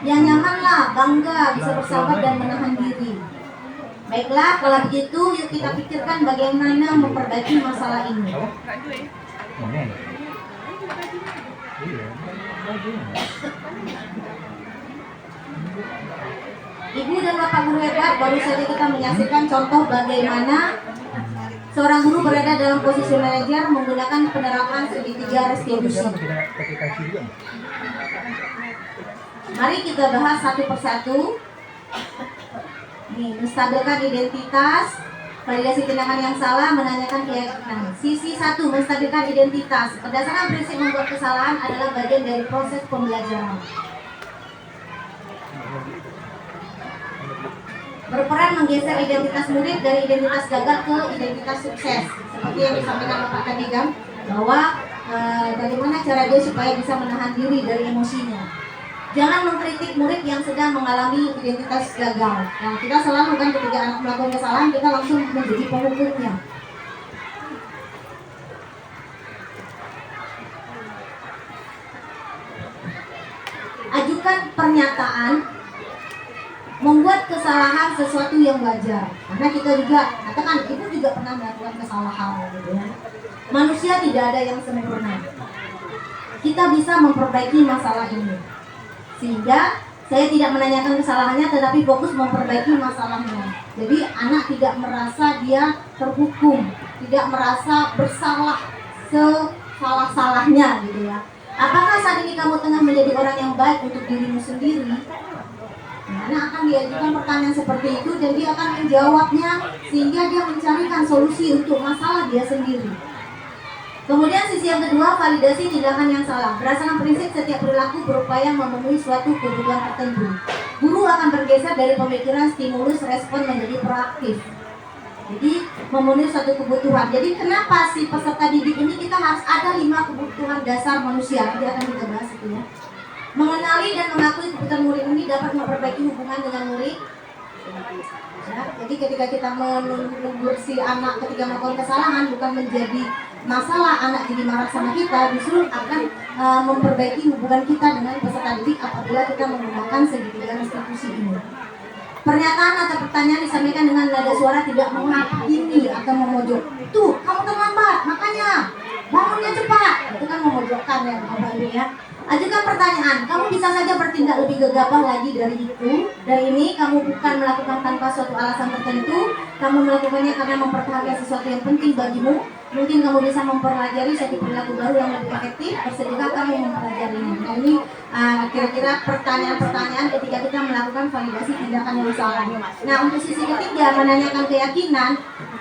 Ya nyaman lah, bangga, bisa bersabar dan menahan diri. Baiklah, kalau begitu yuk kita pikirkan bagaimana memperbaiki masalah ini. Ibu dan Bapak guru hebat, baru saja kita menyaksikan contoh bagaimana seorang guru berada dalam posisi manajer menggunakan penerapan segitiga restitusi. Mari kita bahas satu persatu. Nih, menstabilkan identitas, validasi tindakan yang salah, menanyakan keyakinan. Sisi 1, menstabilkan identitas. Berdasarkan prinsip membuat kesalahan adalah bagian dari proses pembelajaran. Berperan menggeser identitas murid dari identitas gagal ke identitas sukses. Seperti yang disampaikan Bapak tadi kan, bahwa bagaimana cara dia supaya bisa menahan diri dari emosinya. Jangan mengkritik murid yang sedang mengalami identitas gagal. Nah, kita selalu kan ketika anak melakukan kesalahan, kita langsung menjadi penghukumnya. Ajukan pernyataan membuat kesalahan sesuatu yang wajar. Karena kita juga, katakan ibu juga pernah melakukan kesalahan, gitu ya. Manusia tidak ada yang sempurna. Kita bisa memperbaiki masalah ini. Sehingga saya tidak menanyakan kesalahannya, tetapi fokus memperbaiki masalahnya. Jadi anak tidak merasa dia terhukum, tidak merasa bersalah sesalah-salahnya, gitu ya. Apakah saat ini kamu tengah menjadi orang yang baik untuk dirimu sendiri? Nah, anak akan diajukan pertanyaan seperti itu dan dia akan menjawabnya sehingga dia mencarikan solusi untuk masalah dia sendiri. Kemudian sisi yang kedua, validasi tindakan yang salah. Berdasarkan prinsip setiap perilaku berupaya memenuhi suatu kebutuhan tertentu. Guru akan bergeser dari pemikiran stimulus respon menjadi proaktif. Jadi memenuhi suatu kebutuhan. Jadi kenapa si peserta didik ini kita harus ada 5 kebutuhan dasar manusia. Nanti akan kita bahas itu ya. Mengenali dan mengakui kebutuhan murid ini dapat memperbaiki hubungan dengan murid. Ya, jadi ketika kita menegur si anak ketika melakukan kesalahan, bukan menjadi masalah anak jadi marah sama kita, justru akan memperbaiki hubungan kita dengan peserta didik apabila kita menggunakan segitiga institusi ini. Pernyataan atau pertanyaan disampaikan dengan nada suara tidak menghakimi atau memojok. Tuh, kamu terlambat, makanya bangunnya cepat. Itu kan memojokkan ya, Bapak Ibu ya. Ajukan pertanyaan, kamu bisa saja bertindak lebih gegabah lagi dari itu. Dari ini, kamu bukan melakukan tanpa suatu alasan tertentu. Kamu melakukannya karena mempertahankan sesuatu yang penting bagimu. Mungkin kamu bisa mempelajari suatu perilaku baru yang lebih efektif. Bersedekah kamu mempelajarinya. Nah ini kira-kira pertanyaan-pertanyaan ketika kita melakukan validasi tindakan yang salah. Nah untuk sisi ketiga, menanyakan keyakinan.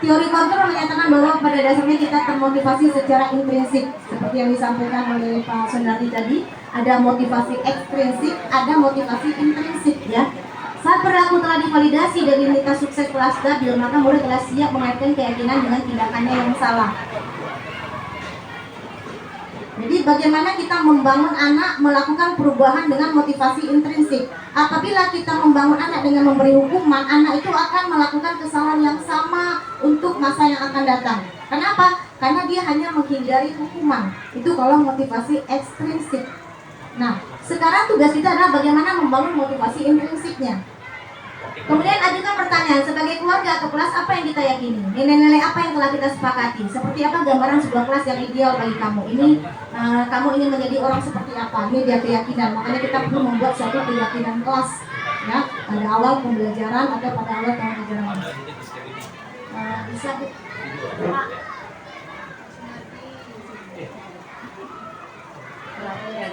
Teori kontrol menyatakan bahwa pada dasarnya kita termotivasi secara intrinsik. Seperti yang disampaikan oleh Pak Sundardi tadi. Ada motivasi ekstrinsik, ada motivasi intrinsik ya. Saat perilaku telah divalidasi dan identitas sukses telah stabil, maka murid telah siap mengaitkan keyakinan dengan tindakannya yang salah. Jadi bagaimana kita membangun anak melakukan perubahan dengan motivasi intrinsik. Apabila kita membangun anak dengan memberi hukuman, anak itu akan melakukan kesalahan yang sama untuk masa yang akan datang. Kenapa? Karena dia hanya menghindari hukuman. Itu kalau motivasi ekstrinsik. Nah, sekarang tugas kita adalah bagaimana membangun motivasi intrinsiknya. Kemudian ajukan pertanyaan, sebagai keluarga atau kelas apa yang kita yakini? Nilai-nilai apa yang telah kita sepakati? Seperti apa gambaran sebuah kelas yang ideal bagi kamu? Ini kamu ingin menjadi orang seperti apa? Ini dia keyakinan. Makanya kita perlu membuat suatu keyakinan kelas ya, pada awal pembelajaran atau pada awal tahun ajaran. Bisa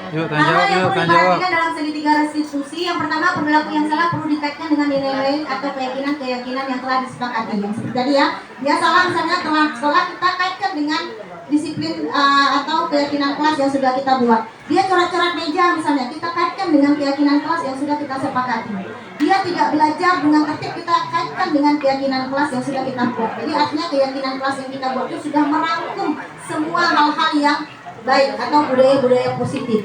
hal yang perlu diperhatikan dalam segitiga restitusi, yang pertama perilaku yang salah perlu dikaitkan dengan nilai-nilai atau keyakinan yang telah disepakati. Yang seperti tadi ya, dia salah misalnya telah sekolah, kita kaitkan dengan disiplin atau keyakinan kelas yang sudah kita buat. Dia coret-coret meja misalnya, kita kaitkan dengan keyakinan kelas yang sudah kita sepakati. Dia tidak belajar dengan tertib, kita kaitkan dengan keyakinan kelas yang sudah kita buat. Jadi artinya keyakinan kelas yang kita buat itu sudah merangkum semua hal-hal yang baik atau budaya-budaya positif.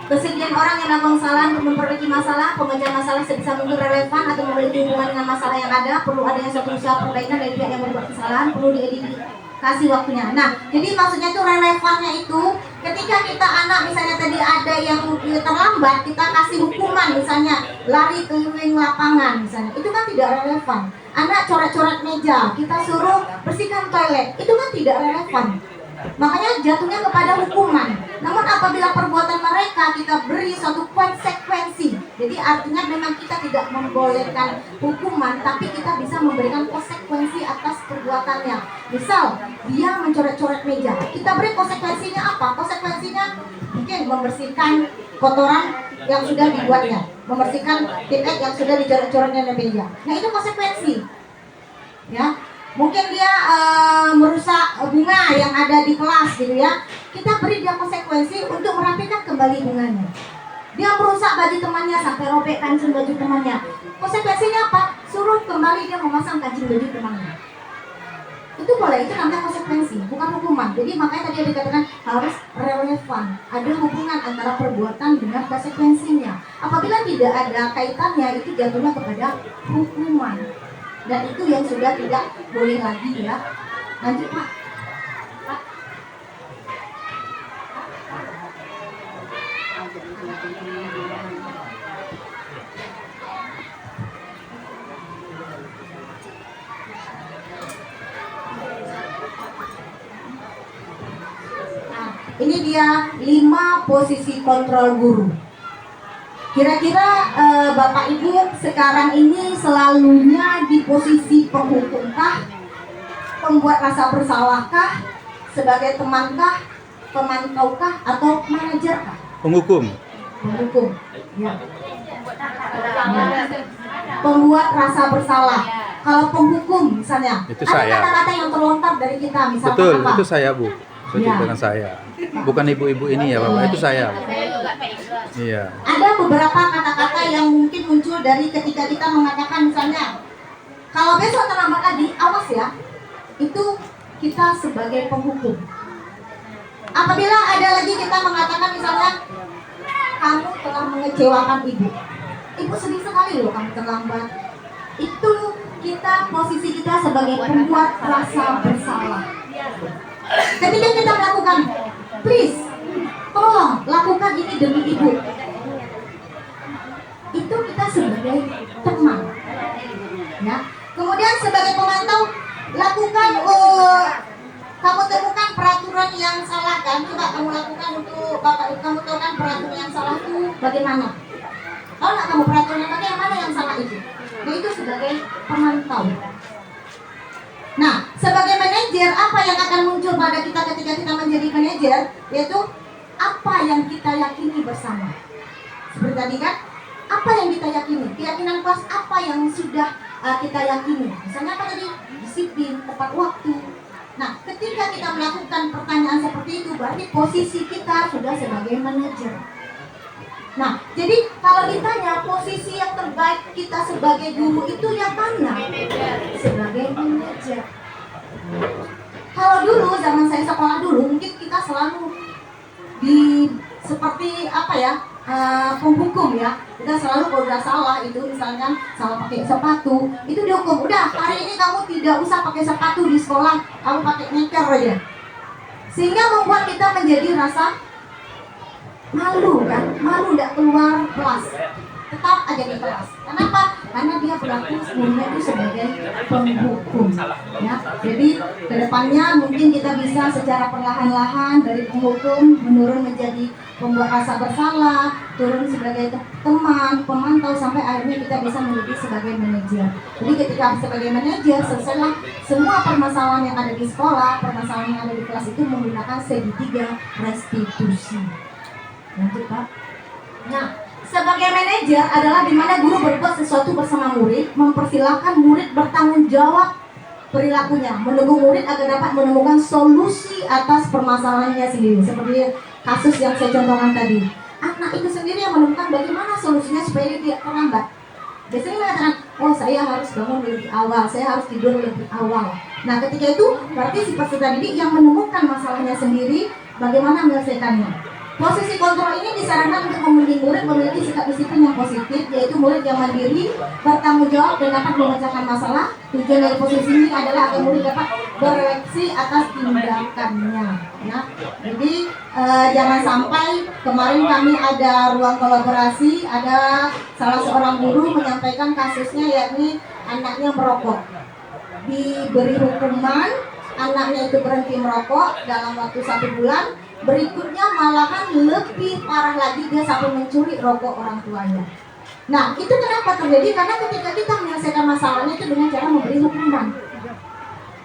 Kesediaan orang yang melakukan kesalahan untuk memperbaiki masalah, pemecahan masalah sebisa mungkin relevan atau memiliki hubungan dengan masalah yang ada, perlu adanya suatu usaha perbaikan dari pihak yang membuat kesalahan, perlu diedukasi waktunya. Nah, jadi maksudnya itu relevannya itu ketika kita anak misalnya tadi ada yang terlambat, kita kasih hukuman misalnya lari keliling lapangan misalnya, itu kan tidak relevan. Anak coret-coret meja, kita suruh bersihkan toilet, itu kan tidak relevan. Makanya jatuhnya kepada hukuman. Namun apabila perbuatan mereka kita beri suatu konsekuensi, jadi artinya memang kita tidak membolehkan hukuman, tapi kita bisa memberikan konsekuensi atas perbuatannya. Misal dia mencoret-coret meja, kita beri konsekuensinya apa? Konsekuensinya mungkin membersihkan kotoran yang sudah dibuatnya, membersihkan tip X yang sudah dicoret-coretnya oleh meja. Nah itu konsekuensi, ya. Mungkin dia merusak bunga yang ada di kelas gitu ya. Kita beri dia konsekuensi untuk merapikan kembali bunganya. Dia merusak baju temannya sampai robek kancing baju temannya. Konsekuensinya apa? Suruh kembali dia memasang kancing baju temannya. Itu boleh, itu namanya konsekuensi, bukan hukuman. Jadi makanya tadi dikatakan harus relevan. Ada hubungan antara perbuatan dengan konsekuensinya. Apabila tidak ada kaitannya, itu jatuhnya kepada hukuman. Dan itu yang sudah tidak boleh lagi ya. Lanjut Pak. Ini dia 5 posisi kontrol guru. Kira-kira Bapak Ibu sekarang ini selalunya di posisi penghukumkah, pembuat rasa bersalahkah, sebagai temankah, pemantaukah, atau manajerkah? Penghukum. Penghukum. Ya. Pembuat rasa bersalah. Kalau penghukum misalnya, Itu ada saya. kata-kata yang terlontar dari kita, misalnya Betul, apa? itu saya Bu. Sesuai Ya. dengan saya. Bukan ibu-ibu ini ya Bapak, itu saya. Iya. Ada beberapa kata-kata yang mungkin muncul dari ketika kita mengatakan misalnya, kalau besok terlambat lagi, awas ya, itu kita sebagai penghukum. Apabila ada lagi kita mengatakan misalnya, kamu telah mengecewakan ibu, ibu sedih sekali loh kamu terlambat. Itu kita, posisi kita sebagai pembuat rasa bersalah. Ketika kita melakukan, please, tolong lakukan ini demi ibu. Itu kita sebagai teman, ya. Kemudian sebagai pemantau, lakukan. Kamu temukan peraturan yang salah kan? Coba kamu lakukan untuk bapak. Kamu tahu kan peraturan yang salah itu bagaimana? Tahu nggak kamu peraturan yang bagaimana yang salah itu? Nah itu sebagai pemantau. Nah, sebagai manajer, apa yang akan muncul pada kita ketika kita menjadi manajer? Yaitu apa yang kita yakini bersama. Seperti tadi kan, apa yang kita yakini? Keyakinan kelas apa yang sudah kita yakini? Misalnya apa tadi? Disiplin, tepat waktu. Nah, ketika kita melakukan pertanyaan seperti itu, berarti posisi kita sudah sebagai manajer. Nah, jadi kalau ditanya posisi yang terbaik kita sebagai guru itu yang mana? Sebagai manajer. Kalau dulu, zaman saya sekolah dulu, mungkin kita selalu seperti apa ya, penghukum ya. Kita selalu kalau udah salah itu, misalnya salah pakai sepatu, itu dihukum. Udah, hari ini kamu tidak usah pakai sepatu di sekolah, kamu pakai sneaker aja. Sehingga membuat kita menjadi rasa malu kan, malu tidak keluar kelas, tetap aja di kelas. Kenapa? Karena dia berlaku sebenarnya itu sebagai penghukum, ya. Jadi kedepannya mungkin kita bisa secara perlahan-lahan dari penghukum menurun menjadi pembuat rasa bersalah, turun sebagai teman, pemantau, sampai akhirnya kita bisa menjadi sebagai manajer. Jadi ketika sebagai manajer, selesailah semua permasalahan yang ada di sekolah, permasalahan yang ada di kelas itu menggunakan segitiga restitusi. Lanjut Pak. Nah, sebagai manajer adalah di mana guru berbuat sesuatu bersama murid, mempersilahkan murid bertanggung jawab perilakunya, menunggu murid agar dapat menemukan solusi atas permasalahannya sendiri. Seperti kasus yang saya contohkan tadi, anak itu sendiri yang menemukan bagaimana solusinya supaya dia tidak terlambat. Biasanya mengatakan, oh saya harus bangun lebih awal, saya harus tidur lebih awal. Nah ketika itu berarti si peserta didik yang menemukan masalahnya sendiri, bagaimana menyelesaikannya. Posisi kontrol ini disarankan untuk membimbing murid memiliki sikap disiplin yang positif, yaitu murid yang mandiri, bertanggung jawab dan dapat memecahkan masalah. Tujuan dari posisi ini adalah agar murid dapat bereaksi atas tindakannya. Ya. Jadi jangan sampai kemarin kami ada ruang kolaborasi, ada salah seorang guru menyampaikan kasusnya yakni anaknya merokok. Diberi hukuman, anaknya itu berhenti merokok dalam waktu 1 bulan. Berikutnya malahan lebih parah lagi, dia sampai mencuri rokok orang tuanya. Nah itu kenapa terjadi? Karena ketika kita menyelesaikan masalahnya itu dengan cara memberi hukuman.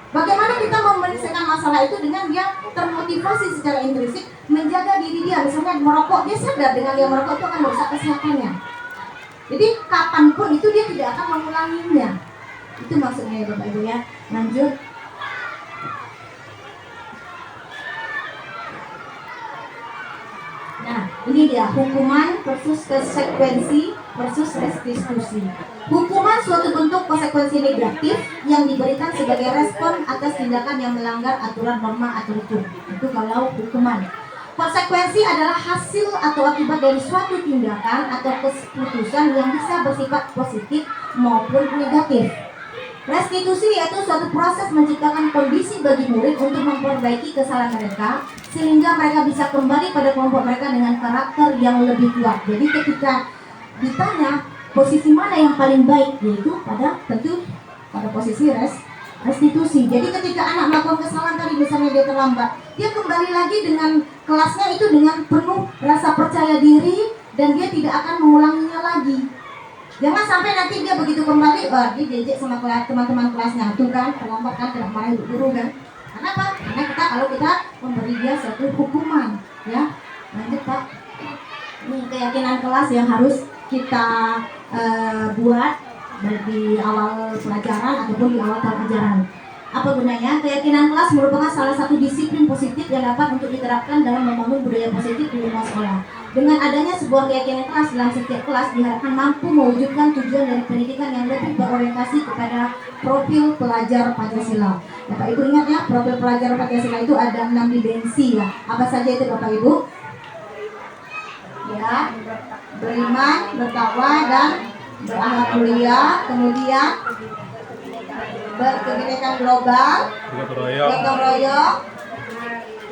Bagaimana kita menyelesaikan masalah itu dengan dia termotivasi secara intrinsik menjaga diri dia. Misalnya merokok, dia sadar dengan dia merokok itu akan merusak kesehatannya. Jadi kapanpun itu dia tidak akan mengulanginya. Itu maksudnya ya Bapak Ibu ya. Lanjut. Nah, ini dia hukuman versus konsekuensi versus restitusi. Hukuman suatu bentuk konsekuensi negatif yang diberikan sebagai respon atas tindakan yang melanggar aturan, norma, atau hukum. Itu kalau hukuman. Konsekuensi adalah hasil atau akibat dari suatu tindakan atau keputusan yang bisa bersifat positif maupun negatif. Restitusi yaitu suatu proses menciptakan kondisi bagi murid untuk memperbaiki kesalahan mereka sehingga mereka bisa kembali pada kelompok mereka dengan karakter yang lebih kuat. Jadi ketika ditanya posisi mana yang paling baik, yaitu tentu pada posisi restitusi. Jadi ketika anak melakukan kesalahan tadi, misalnya dia terlambat, dia kembali lagi dengan kelasnya itu dengan penuh rasa percaya diri dan dia tidak akan mengulanginya lagi. Jangan sampai nanti dia begitu kembali, dia diejek sama teman-teman kelasnya, tuh kan terlambat kan, tidak marah guru kan. Kenapa? Karena kalau kita memberi dia suatu hukuman, ya. Lanjut Pak. Ini keyakinan kelas yang harus kita buat baik di awal pelajaran ataupun di awal tahun ajaran. Apa gunanya? Keyakinan kelas merupakan salah satu disiplin positif yang dapat untuk diterapkan dalam membangun budaya positif di lingkungan sekolah. Dengan adanya sebuah keyakinan kelas dalam setiap kelas diharapkan mampu mewujudkan tujuan dari pendidikan yang lebih berorientasi kepada profil pelajar Pancasila. Bapak Ibu ingat ya, profil pelajar Pancasila itu ada 6 dimensi ya. Apa saja itu Bapak Ibu? Ya, beriman, bertakwa, dan berakhlak mulia, kemudian berkebinekaan global, gotong royong,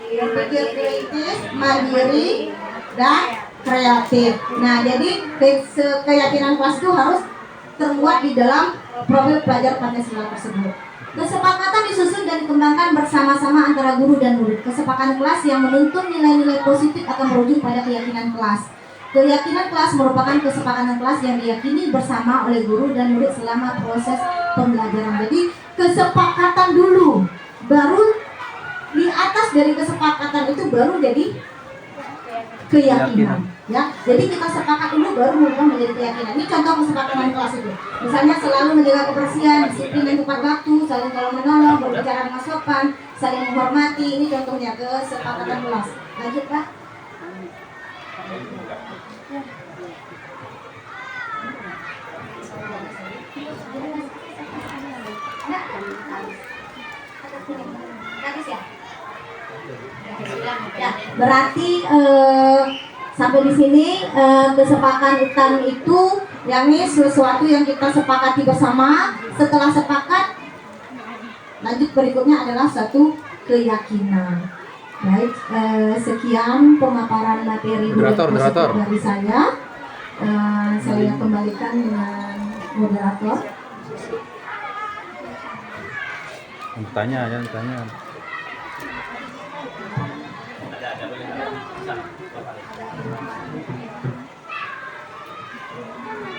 berpikir kritis, mandiri, dan kreatif. Nah, jadi keyakinan kelas itu harus termuat di dalam profil pelajar Pancasila tersebut. Kesepakatan disusun dan dikembangkan bersama-sama antara guru dan murid. Kesepakatan kelas yang menuntun nilai-nilai positif akan merujuk pada keyakinan kelas. Keyakinan kelas merupakan kesepakatan kelas yang diyakini bersama oleh guru dan murid selama proses pembelajaran. Jadi kesepakatan dulu, baru di atas dari kesepakatan itu baru jadi keyakinan. Ya, jadi kita sepakat dulu baru merubah menjadi keyakinan. Ini contoh kesepakatan kelas itu. Misalnya selalu menjaga kebersihan, disiplin dan tepat waktu, saling tolong menolong, berbicara dengan sopan, saling menghormati. Ini contohnya kesepakatan kelas. Lanjut Pak. Ya, berarti sampai di sini kesepakatan itu yakni sesuatu yang kita sepakati bersama. Setelah sepakat, lanjut berikutnya adalah satu keyakinan. Baik, sekian pemaparan materi Moderator. dari saya. Saya kembalikan dengan moderator. Jangan tanya.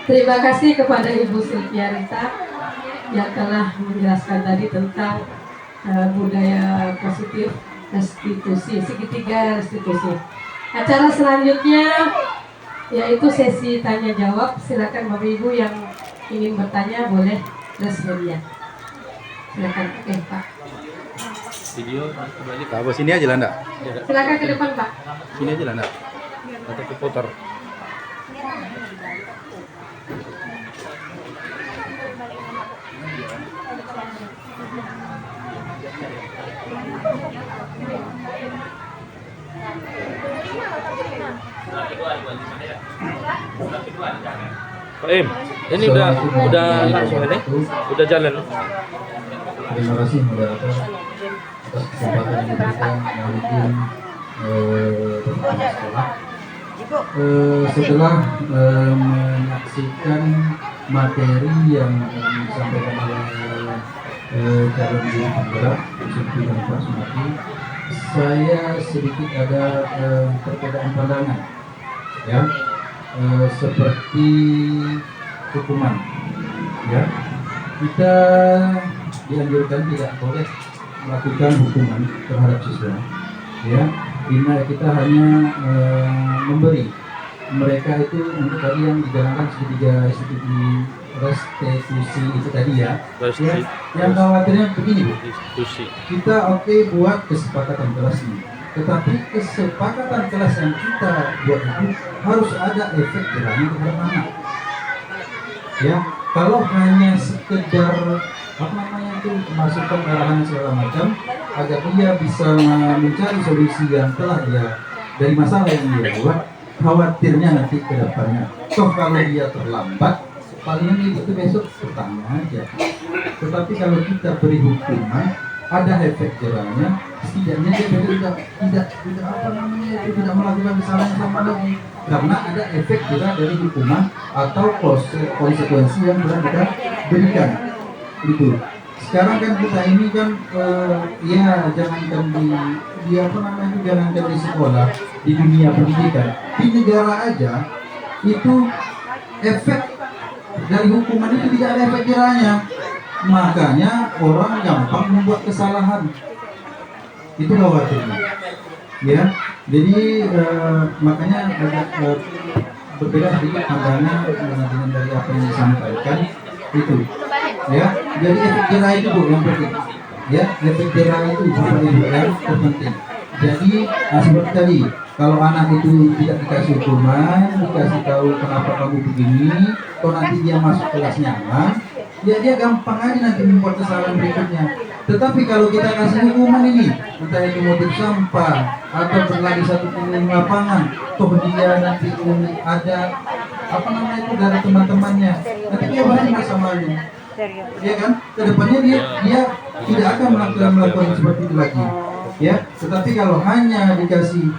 Terima kasih kepada Ibu Sylvia Rita yang telah menjelaskan tadi tentang budaya positif restitusi, segitiga restitusi. Acara selanjutnya yaitu sesi tanya jawab. Silakan Bapak Ibu yang ingin bertanya boleh bersedia. Silakan, Pak. Video kembali ke sini aja lah enggak? Silakan ke depan Pak. Sini aja lah enggak? Atau putar. Pak Im, ini udah langsung ini, udah jalan. Terima kasih moderator atas kesempatan yang diberikan memimpin beberapa sekolah. Setelah menyaksikan materi yang disampaikan oleh calon guru penggerak Sylvia dan Pak Sumati, saya sedikit ada perbedaan pandangan, ya, seperti hukuman, ya. Kita dianjurkan tidak boleh melakukan hukuman terhadap siswa, ya. Bina kita hanya memberi mereka itu untuk tadi yang dijalankan segitiga restitusi itu tadi ya. Yang khawatirnya begini Bu, kita oke buat kesepakatan kelas ini, tetapi kesepakatan kelas yang kita buat itu harus ada efek jerahnya terhadap anak. Ya, kalau hanya sekedar itu masukan arahan segala macam agar dia bisa mencari solusi yang telah dia dari masalah yang dia buat, khawatirnya nanti ke depannya. Kalau dia terlambat, paling itu besok bertanya aja. Tetapi kalau kita beri hukuman, ada efek jerahnya, setidaknya dia tidak melakukan kesalahan sama lagi, karena ada efek jerah dari hukuman atau konsekuensi yang sudah kita berikan. Itu. Sekarang kan kita ini kan ya jangankan jangankan di sekolah, di dunia pendidikan, di negara aja itu efek dari hukuman itu tidak ada efek jerahnya. Makanya orang gampang membuat kesalahan. Itu khawatirnya. Ya, jadi makanya agak berbeda sedikit pandangan dengan dari apa yang disampaikan itu. Ya, jadi efek jerah itu Bu yang penting. Ya, efek jerah itu Bapak Ibu yang terpenting. Jadi seperti tadi, kalau anak itu tidak dikasih hukuman, dikasih tahu kenapa kamu begini, kalau nanti dia masuk kelas nyaman, ya dia gampang aja nanti membuat kesalahan berikutnya. Tetapi kalau kita kasih hukuman ini, entah itu motif sampah atau berlari satu keliling lapangan, toh dia nanti ada itu dari teman-temannya, nanti dia pasti merasa malu. Ya kan, kedepannya dia tidak akan melakukan seperti itu lagi. Ya, tetapi kalau hanya dikasih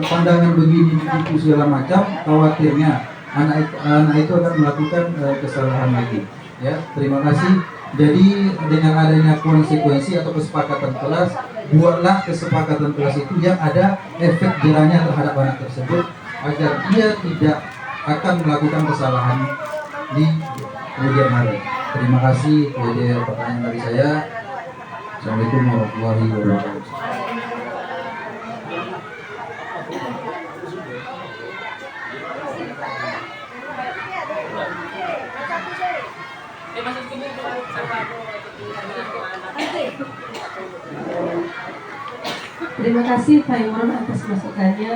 pandangan begini itu segala macam, khawatirnya anak itu akan melakukan kesalahan lagi. Ya, terima kasih. Jadi dengan adanya konsekuensi atau kesepakatan kelas, buatlah kesepakatan kelas itu yang ada efek jerahnya terhadap anak tersebut agar dia tidak akan melakukan kesalahan di kemudian hari. Terima kasih. Jadi pertanyaan dari saya. Assalamualaikum warahmatullahi wabarakatuh. Terima kasih Pak Imron atas masukannya.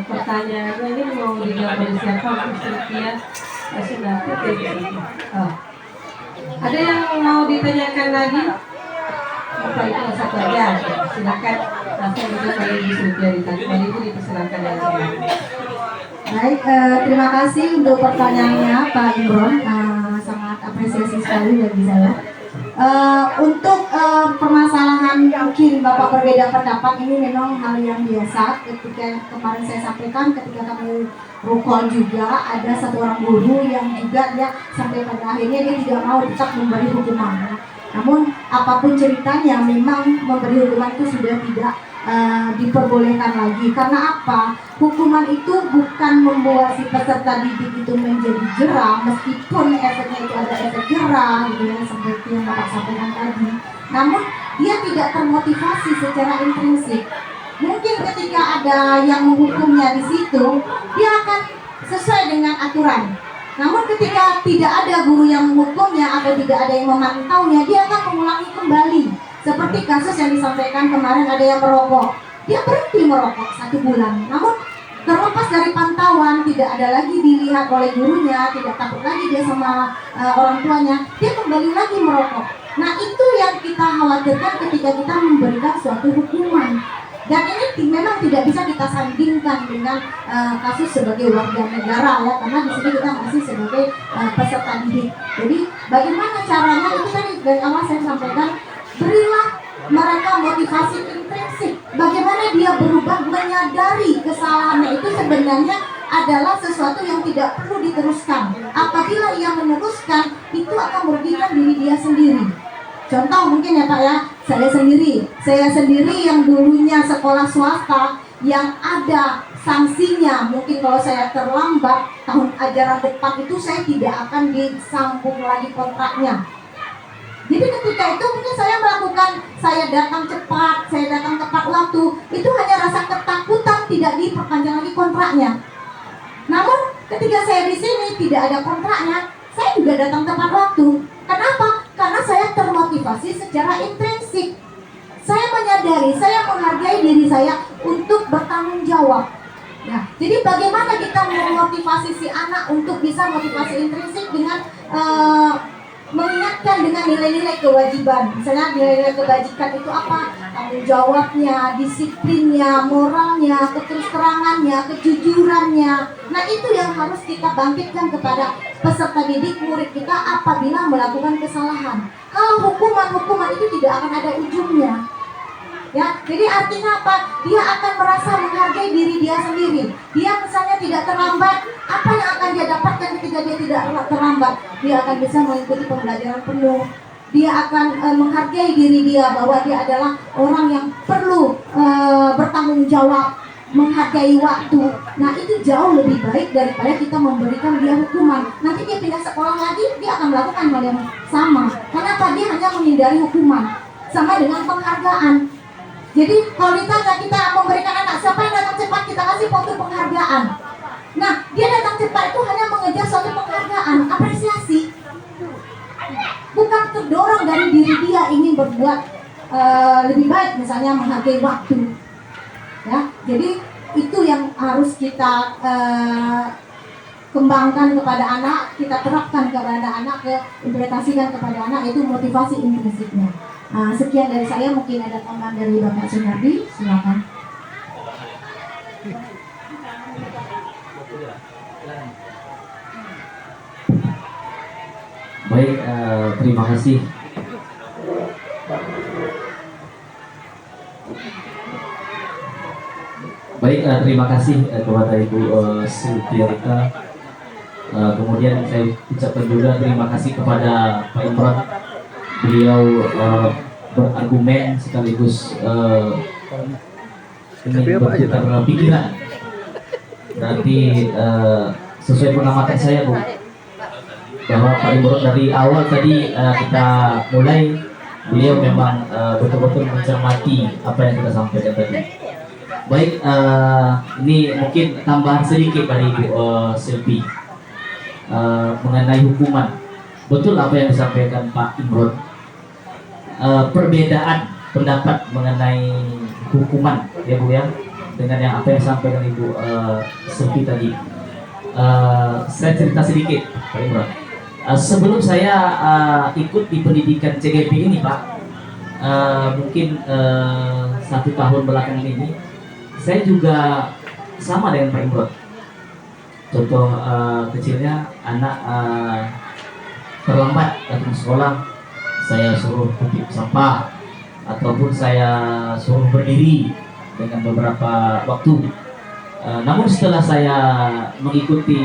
Pertanyaannya ini mau dijawab oleh siapa? Setia sudah ada yang mau ditanyakan lagi? Bapak Ibu satu aja, silakan langsung juga dari Ibu Setia ditanya. Ibu dipersilakan aja. Baik, terima kasih untuk pertanyaannya Pak Imron, sangat apresiasi sekali bagi saya. Untuk permasalahan mungkin Bapak berbeda pendapat ini memang hal yang biasa. Ketika kemarin saya sampaikan ketika kami rukol juga ada satu orang guru yang juga dia sampai pada akhirnya dia tidak mau tetap memberi hukuman. Namun apapun ceritanya memang memberi hukuman itu sudah tidak diperbolehkan lagi. Karena apa? Hukuman itu bukan membuat si peserta didik itu menjadi jerah, meskipun efeknya itu ada efek jerah gitu ya, seperti yang Bapak sampaikan tadi. Namun dia tidak termotivasi secara intrinsik. Mungkin ketika ada yang menghukumnya di situ, dia akan sesuai dengan aturan. Namun ketika tidak ada guru yang menghukumnya atau tidak ada yang memantaunya, dia akan mengulangi kembali. Seperti kasus yang disampaikan kemarin, ada yang merokok, dia berhenti merokok 1 bulan. Namun terlepas dari pantauan, tidak ada lagi dilihat oleh gurunya, tidak takut lagi dia sama orang tuanya, dia kembali lagi merokok. Nah itu yang kita khawatirkan ketika kita memberikan suatu hukuman. Dan ini memang tidak bisa kita sandingkan dengan kasus sebagai warga negara ya, karena di sini kita masih sebagai peserta didik. Jadi bagaimana caranya itu tadi dari awal saya sampaikan, berilah mereka motivasi intrinsik. Bagaimana dia berubah menyadari kesalahannya itu sebenarnya adalah sesuatu yang tidak perlu diteruskan. Apabila ia meneruskan, itu akan merugikan diri dia sendiri. Contoh mungkin ya Pak ya, saya sendiri yang dulunya sekolah swasta yang ada sanksinya, mungkin kalau saya terlambat tahun ajaran depan itu saya tidak akan disambung lagi kontraknya. Jadi ketika itu mungkin saya datang cepat, saya datang tepat waktu, itu hanya rasa ketakutan tidak diperpanjang lagi kontraknya. Namun ketika saya di sini tidak ada kontraknya, saya juga datang tepat waktu. Kenapa? Karena saya termotivasi secara intrinsik. Saya menyadari, saya menghargai diri saya untuk bertanggung jawab. Nah, jadi bagaimana kita memotivasi si anak untuk bisa motivasi intrinsik dengan mengingatkan dengan nilai-nilai kewajiban. Misalnya nilai-nilai kebajikan itu apa? Tanggung jawabnya, disiplinnya, moralnya, keterus-terangannya, kejujurannya. Nah, itu yang harus kita bangkitkan kepada peserta didik murid kita apabila melakukan kesalahan. Kalau hukuman itu tidak akan ada ujungnya. Ya, jadi artinya apa? Dia akan merasa menghargai diri dia sendiri. Dia misalnya tidak terlambat, apa yang akan dia dapatkan ketika dia tidak terlambat? Dia akan bisa mengikuti pembelajaran penuh. Dia akan menghargai diri dia bahwa dia adalah orang yang perlu bertanggung jawab, menghargai waktu. Nah, itu jauh lebih baik daripada kita memberikan dia hukuman. Nanti dia pindah sekolah lagi, dia akan melakukan hal yang sama. Kenapa? Dia hanya menghindari hukuman. Sama dengan penghargaan. Jadi kalau ditanya kita memberikan anak siapa yang datang cepat, kita kasih foto penghargaan. Nah, dia datang cepat itu hanya mengejar suatu penghargaan, apresiasi. Bukan terdorong dari diri dia ingin berbuat lebih baik, misalnya menghargai waktu. Ya, jadi itu yang harus kita kembangkan kepada anak, kita terapkan kepada anak, implementasikan kepada anak, yaitu motivasi intrinsiknya. Sekian dari saya, mungkin ada tambahan dari Bapak Sunardi, silakan. Baik, terima kasih. Baik, terima kasih kepada Ibu Sultiarita. Kemudian saya ucapkan juga terima kasih kepada Pak Imron. Beliau berargumen sekaligus ingin bertukar pikiran. Berarti sesuai pengamatan saya, Bu, bahwa Pak Imron dari awal tadi kita mulai, beliau memang betul-betul mencermati apa yang kita sampaikan tadi. Baik, ini mungkin tambahan sedikit dari Ibu Silvi mengenai hukuman. Betul apa yang disampaikan Pak Imron. Perbedaan pendapat mengenai hukuman, ya Bu ya, dengan yang apa yang disampaikan Ibu Silvi tadi. Saya cerita sedikit, Pak Imron. Sebelum saya ikut di pendidikan CGP ini, Pak, mungkin 1 tahun belakangan ini, saya juga sama dengan Pak Imron. Contoh kecilnya, anak terlambat datang sekolah, saya suruh kutip sampah ataupun saya suruh berdiri dengan beberapa waktu. Namun setelah saya mengikuti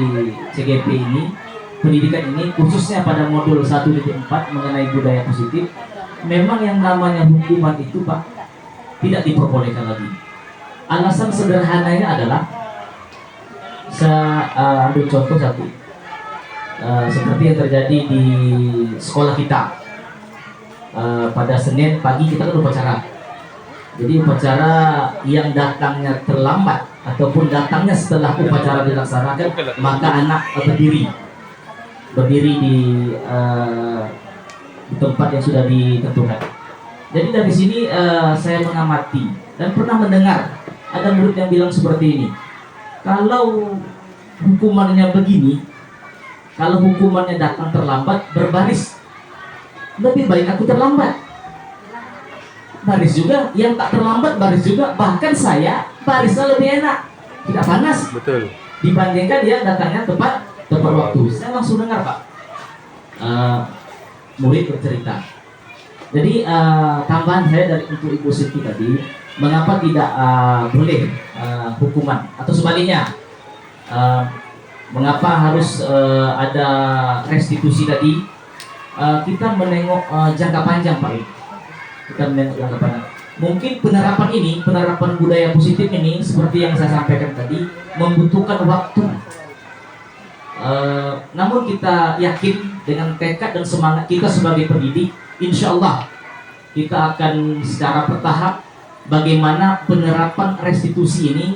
CGP ini, pendidikan ini khususnya pada modul 1.4 mengenai budaya positif, memang yang namanya hukuman itu, Pak, tidak diperbolehkan lagi. Alasan sederhananya adalah, saya ambil contoh satu, seperti yang terjadi di sekolah kita. Pada Senin pagi kita kan upacara. Jadi upacara yang datangnya terlambat ataupun datangnya setelah upacara dilaksanakan, maka anak berdiri di tempat yang sudah ditentukan. Jadi dari sini saya mengamati dan pernah mendengar ada murid yang bilang seperti ini, kalau hukumannya begini, kalau hukumannya datang terlambat, berbaris, lebih baik aku terlambat. Baris juga, yang tak terlambat baris juga, bahkan saya barisnya lebih enak, tidak panas. Betul. Dibandingkan dia datangnya tepat waktu. Saya langsung dengar, Pak, murid bercerita. Jadi tambahan saya dari untuk Ibu Siti tadi, mengapa tidak boleh hukuman, atau sebaliknya, mengapa harus ada restitusi tadi? Kita menengok jangka panjang, Pak. Kita menengok jangka panjang. Mungkin penerapan budaya positif ini, seperti yang saya sampaikan tadi, membutuhkan waktu. Namun kita yakin dengan tekad dan semangat kita sebagai pendidik, insya Allah kita akan secara bertahap bagaimana penerapan restitusi ini,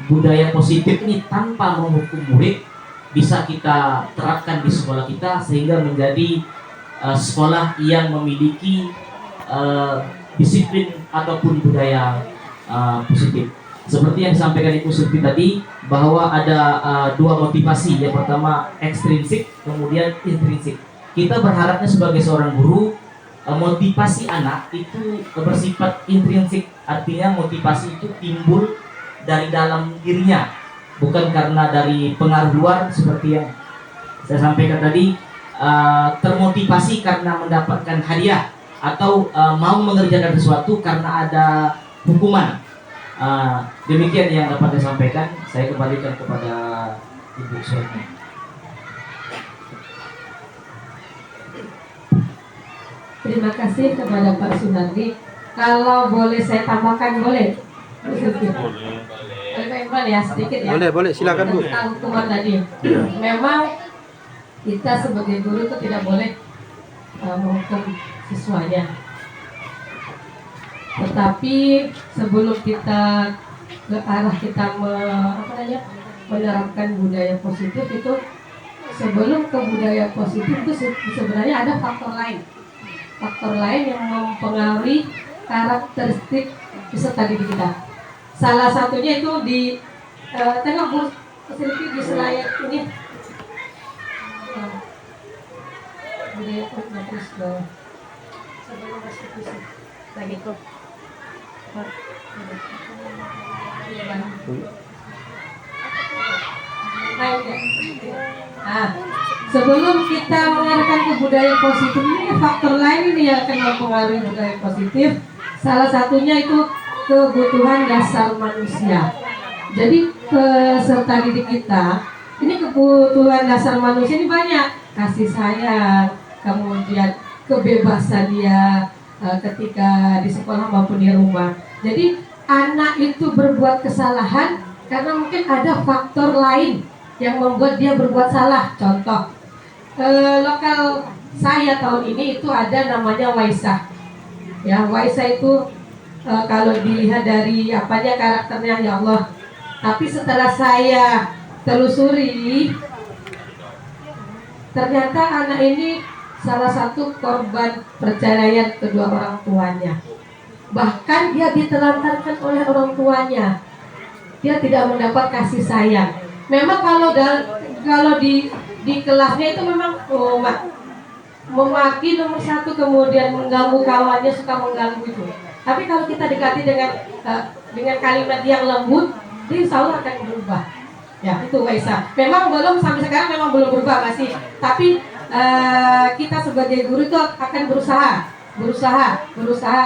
budaya positif ini tanpa menghukum murid bisa kita terapkan di sekolah kita sehingga menjadi sekolah yang memiliki disiplin ataupun budaya positif. Seperti yang disampaikan Ibu Surti tadi bahwa ada dua motivasi, yang pertama ekstrinsik, kemudian intrinsik. Kita berharapnya sebagai seorang guru motivasi anak itu bersifat intrinsik, artinya motivasi itu timbul dari dalam dirinya, bukan karena dari pengaruh luar seperti yang saya sampaikan tadi, termotivasi karena mendapatkan hadiah atau mau mengerjakan sesuatu karena ada hukuman. Demikian yang dapat saya sampaikan. Saya kembalikan kepada Ibu Surti. Terima kasih kepada Pak Sunardi. Kalau boleh saya tambahkan, boleh? Boleh Pak Imran ya, sedikit ya. Boleh, silakan Bu. Tentang hukuman tadi. Memang kita sebagai guru itu tidak boleh menghukum siswanya. Tetapi sebelum kita ke arah kita menerapkan budaya positif itu, sebelum ke budaya positif itu sebenarnya ada faktor lain yang mempengaruhi karakteristik peserta didik kita. Salah satunya itu di tengok Bu Silvi di slide ini, budaya terus sebelum restitusi lagi tuh. Sebelum kita mengarahkan ke budaya positif ini, faktor lain ini yang akan mempengaruhi budaya positif. Salah satunya itu kebutuhan dasar manusia. Jadi peserta didik kita ini kebutuhan dasar manusia ini banyak, kasih sayang, kemudian kebebasan dia ketika di sekolah maupun di rumah. Jadi anak itu berbuat kesalahan karena mungkin ada faktor lain yang membuat dia berbuat salah. Contoh, lokal saya tahun ini itu ada namanya Waisah. Ya, Waisah itu kalau dilihat dari apanya karakternya, ya Allah. Tapi setelah saya telusuri, ternyata anak ini salah satu korban perceraian kedua orang tuanya. Bahkan dia ditelantarkan oleh orang tuanya. Dia tidak mendapat kasih sayang. Memang kalau di kelasnya itu memang memaki nomor satu, kemudian mengganggu kawannya, suka mengganggu itu. Tapi kalau kita dekati dengan kalimat yang lembut, dia insya Allah akan berubah. Ya, itu Waisah. Memang belum sampai sekarang memang belum berubah masih. Tapi kita sebagai guru itu akan berusaha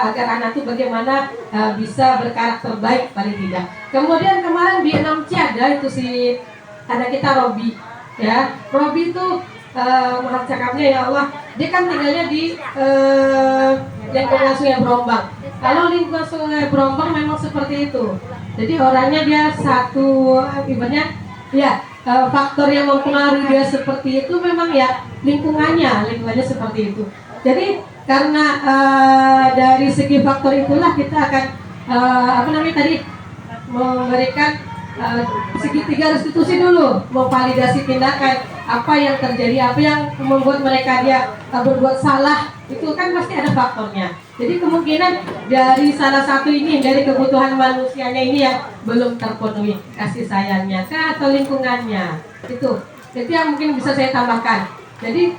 agar anak itu bagaimana bisa berkarakter baik paling tidak. Kemudian kemarin di 6C ada itu si anak kita Robi, ya. Robi itu maaf cakapnya ya Allah, dia kan tinggalnya di lingkungan Sungai Brombang. Kalau lingkungan Sungai Brombang memang seperti itu. Jadi orangnya dia satu ibaratnya ya, faktor yang mempengaruhi dia seperti itu memang ya lingkungannya seperti itu. Jadi karena dari segi faktor itulah kita akan memberikan segitiga restitusi dulu, memvalidasi tindakan apa yang terjadi, apa yang membuat mereka dia berbuat salah, itu kan pasti ada faktornya. Jadi kemungkinan dari salah satu ini, dari kebutuhan manusianya ini yang belum terpenuhi, kasih sayangnya atau lingkungannya, itu yang mungkin bisa saya tambahkan. Jadi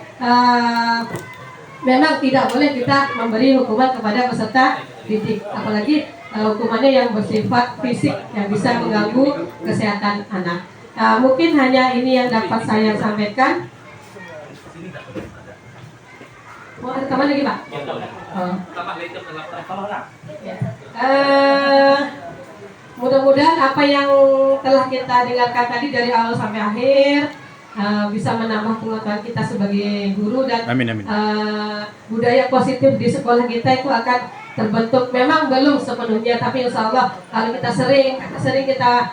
memang tidak boleh kita memberi hukuman kepada peserta didik, apalagi hukumannya yang bersifat fisik yang bisa mengganggu kesehatan anak. Mungkin hanya ini yang dapat saya sampaikan. Mau rekaman lagi Pak? Mudah-mudahan apa yang telah kita dengarkan tadi dari awal sampai akhir bisa menambah pengetahuan kita sebagai guru dan Amin. budaya positif di sekolah kita itu akan terbentuk. Memang belum sepenuhnya, tapi insya Allah kalau kita sering kita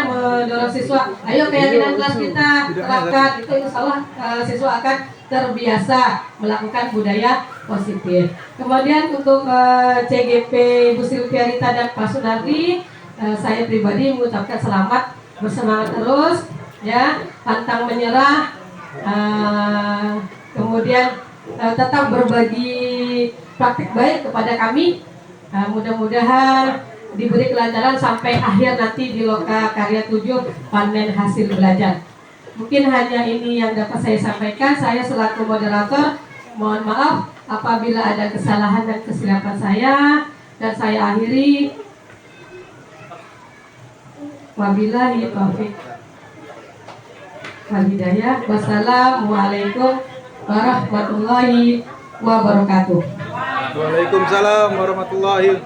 mendorong siswa, ayo keyakinan kelas kita terapkan, itu insya Allah siswa akan terbiasa melakukan budaya positif. Kemudian untuk CGP Bu Silviarita dan Pak Sunardi, saya pribadi mengucapkan selamat, bersemangat terus, ya, pantang menyerah, kemudian tetap berbagi praktik baik kepada kami. Mudah-mudahan diberi kelancaran sampai akhir nanti di Loka Karya 7 panen hasil belajar. Mungkin hanya ini yang dapat saya sampaikan. Saya selaku moderator mohon maaf apabila ada kesalahan dan kesilapan saya, dan saya akhiri. Wabillahi taufiq wal hidayah. Wassalamualaikum warahmatullahi wabarakatuh. Waalaikumsalam warahmatullahi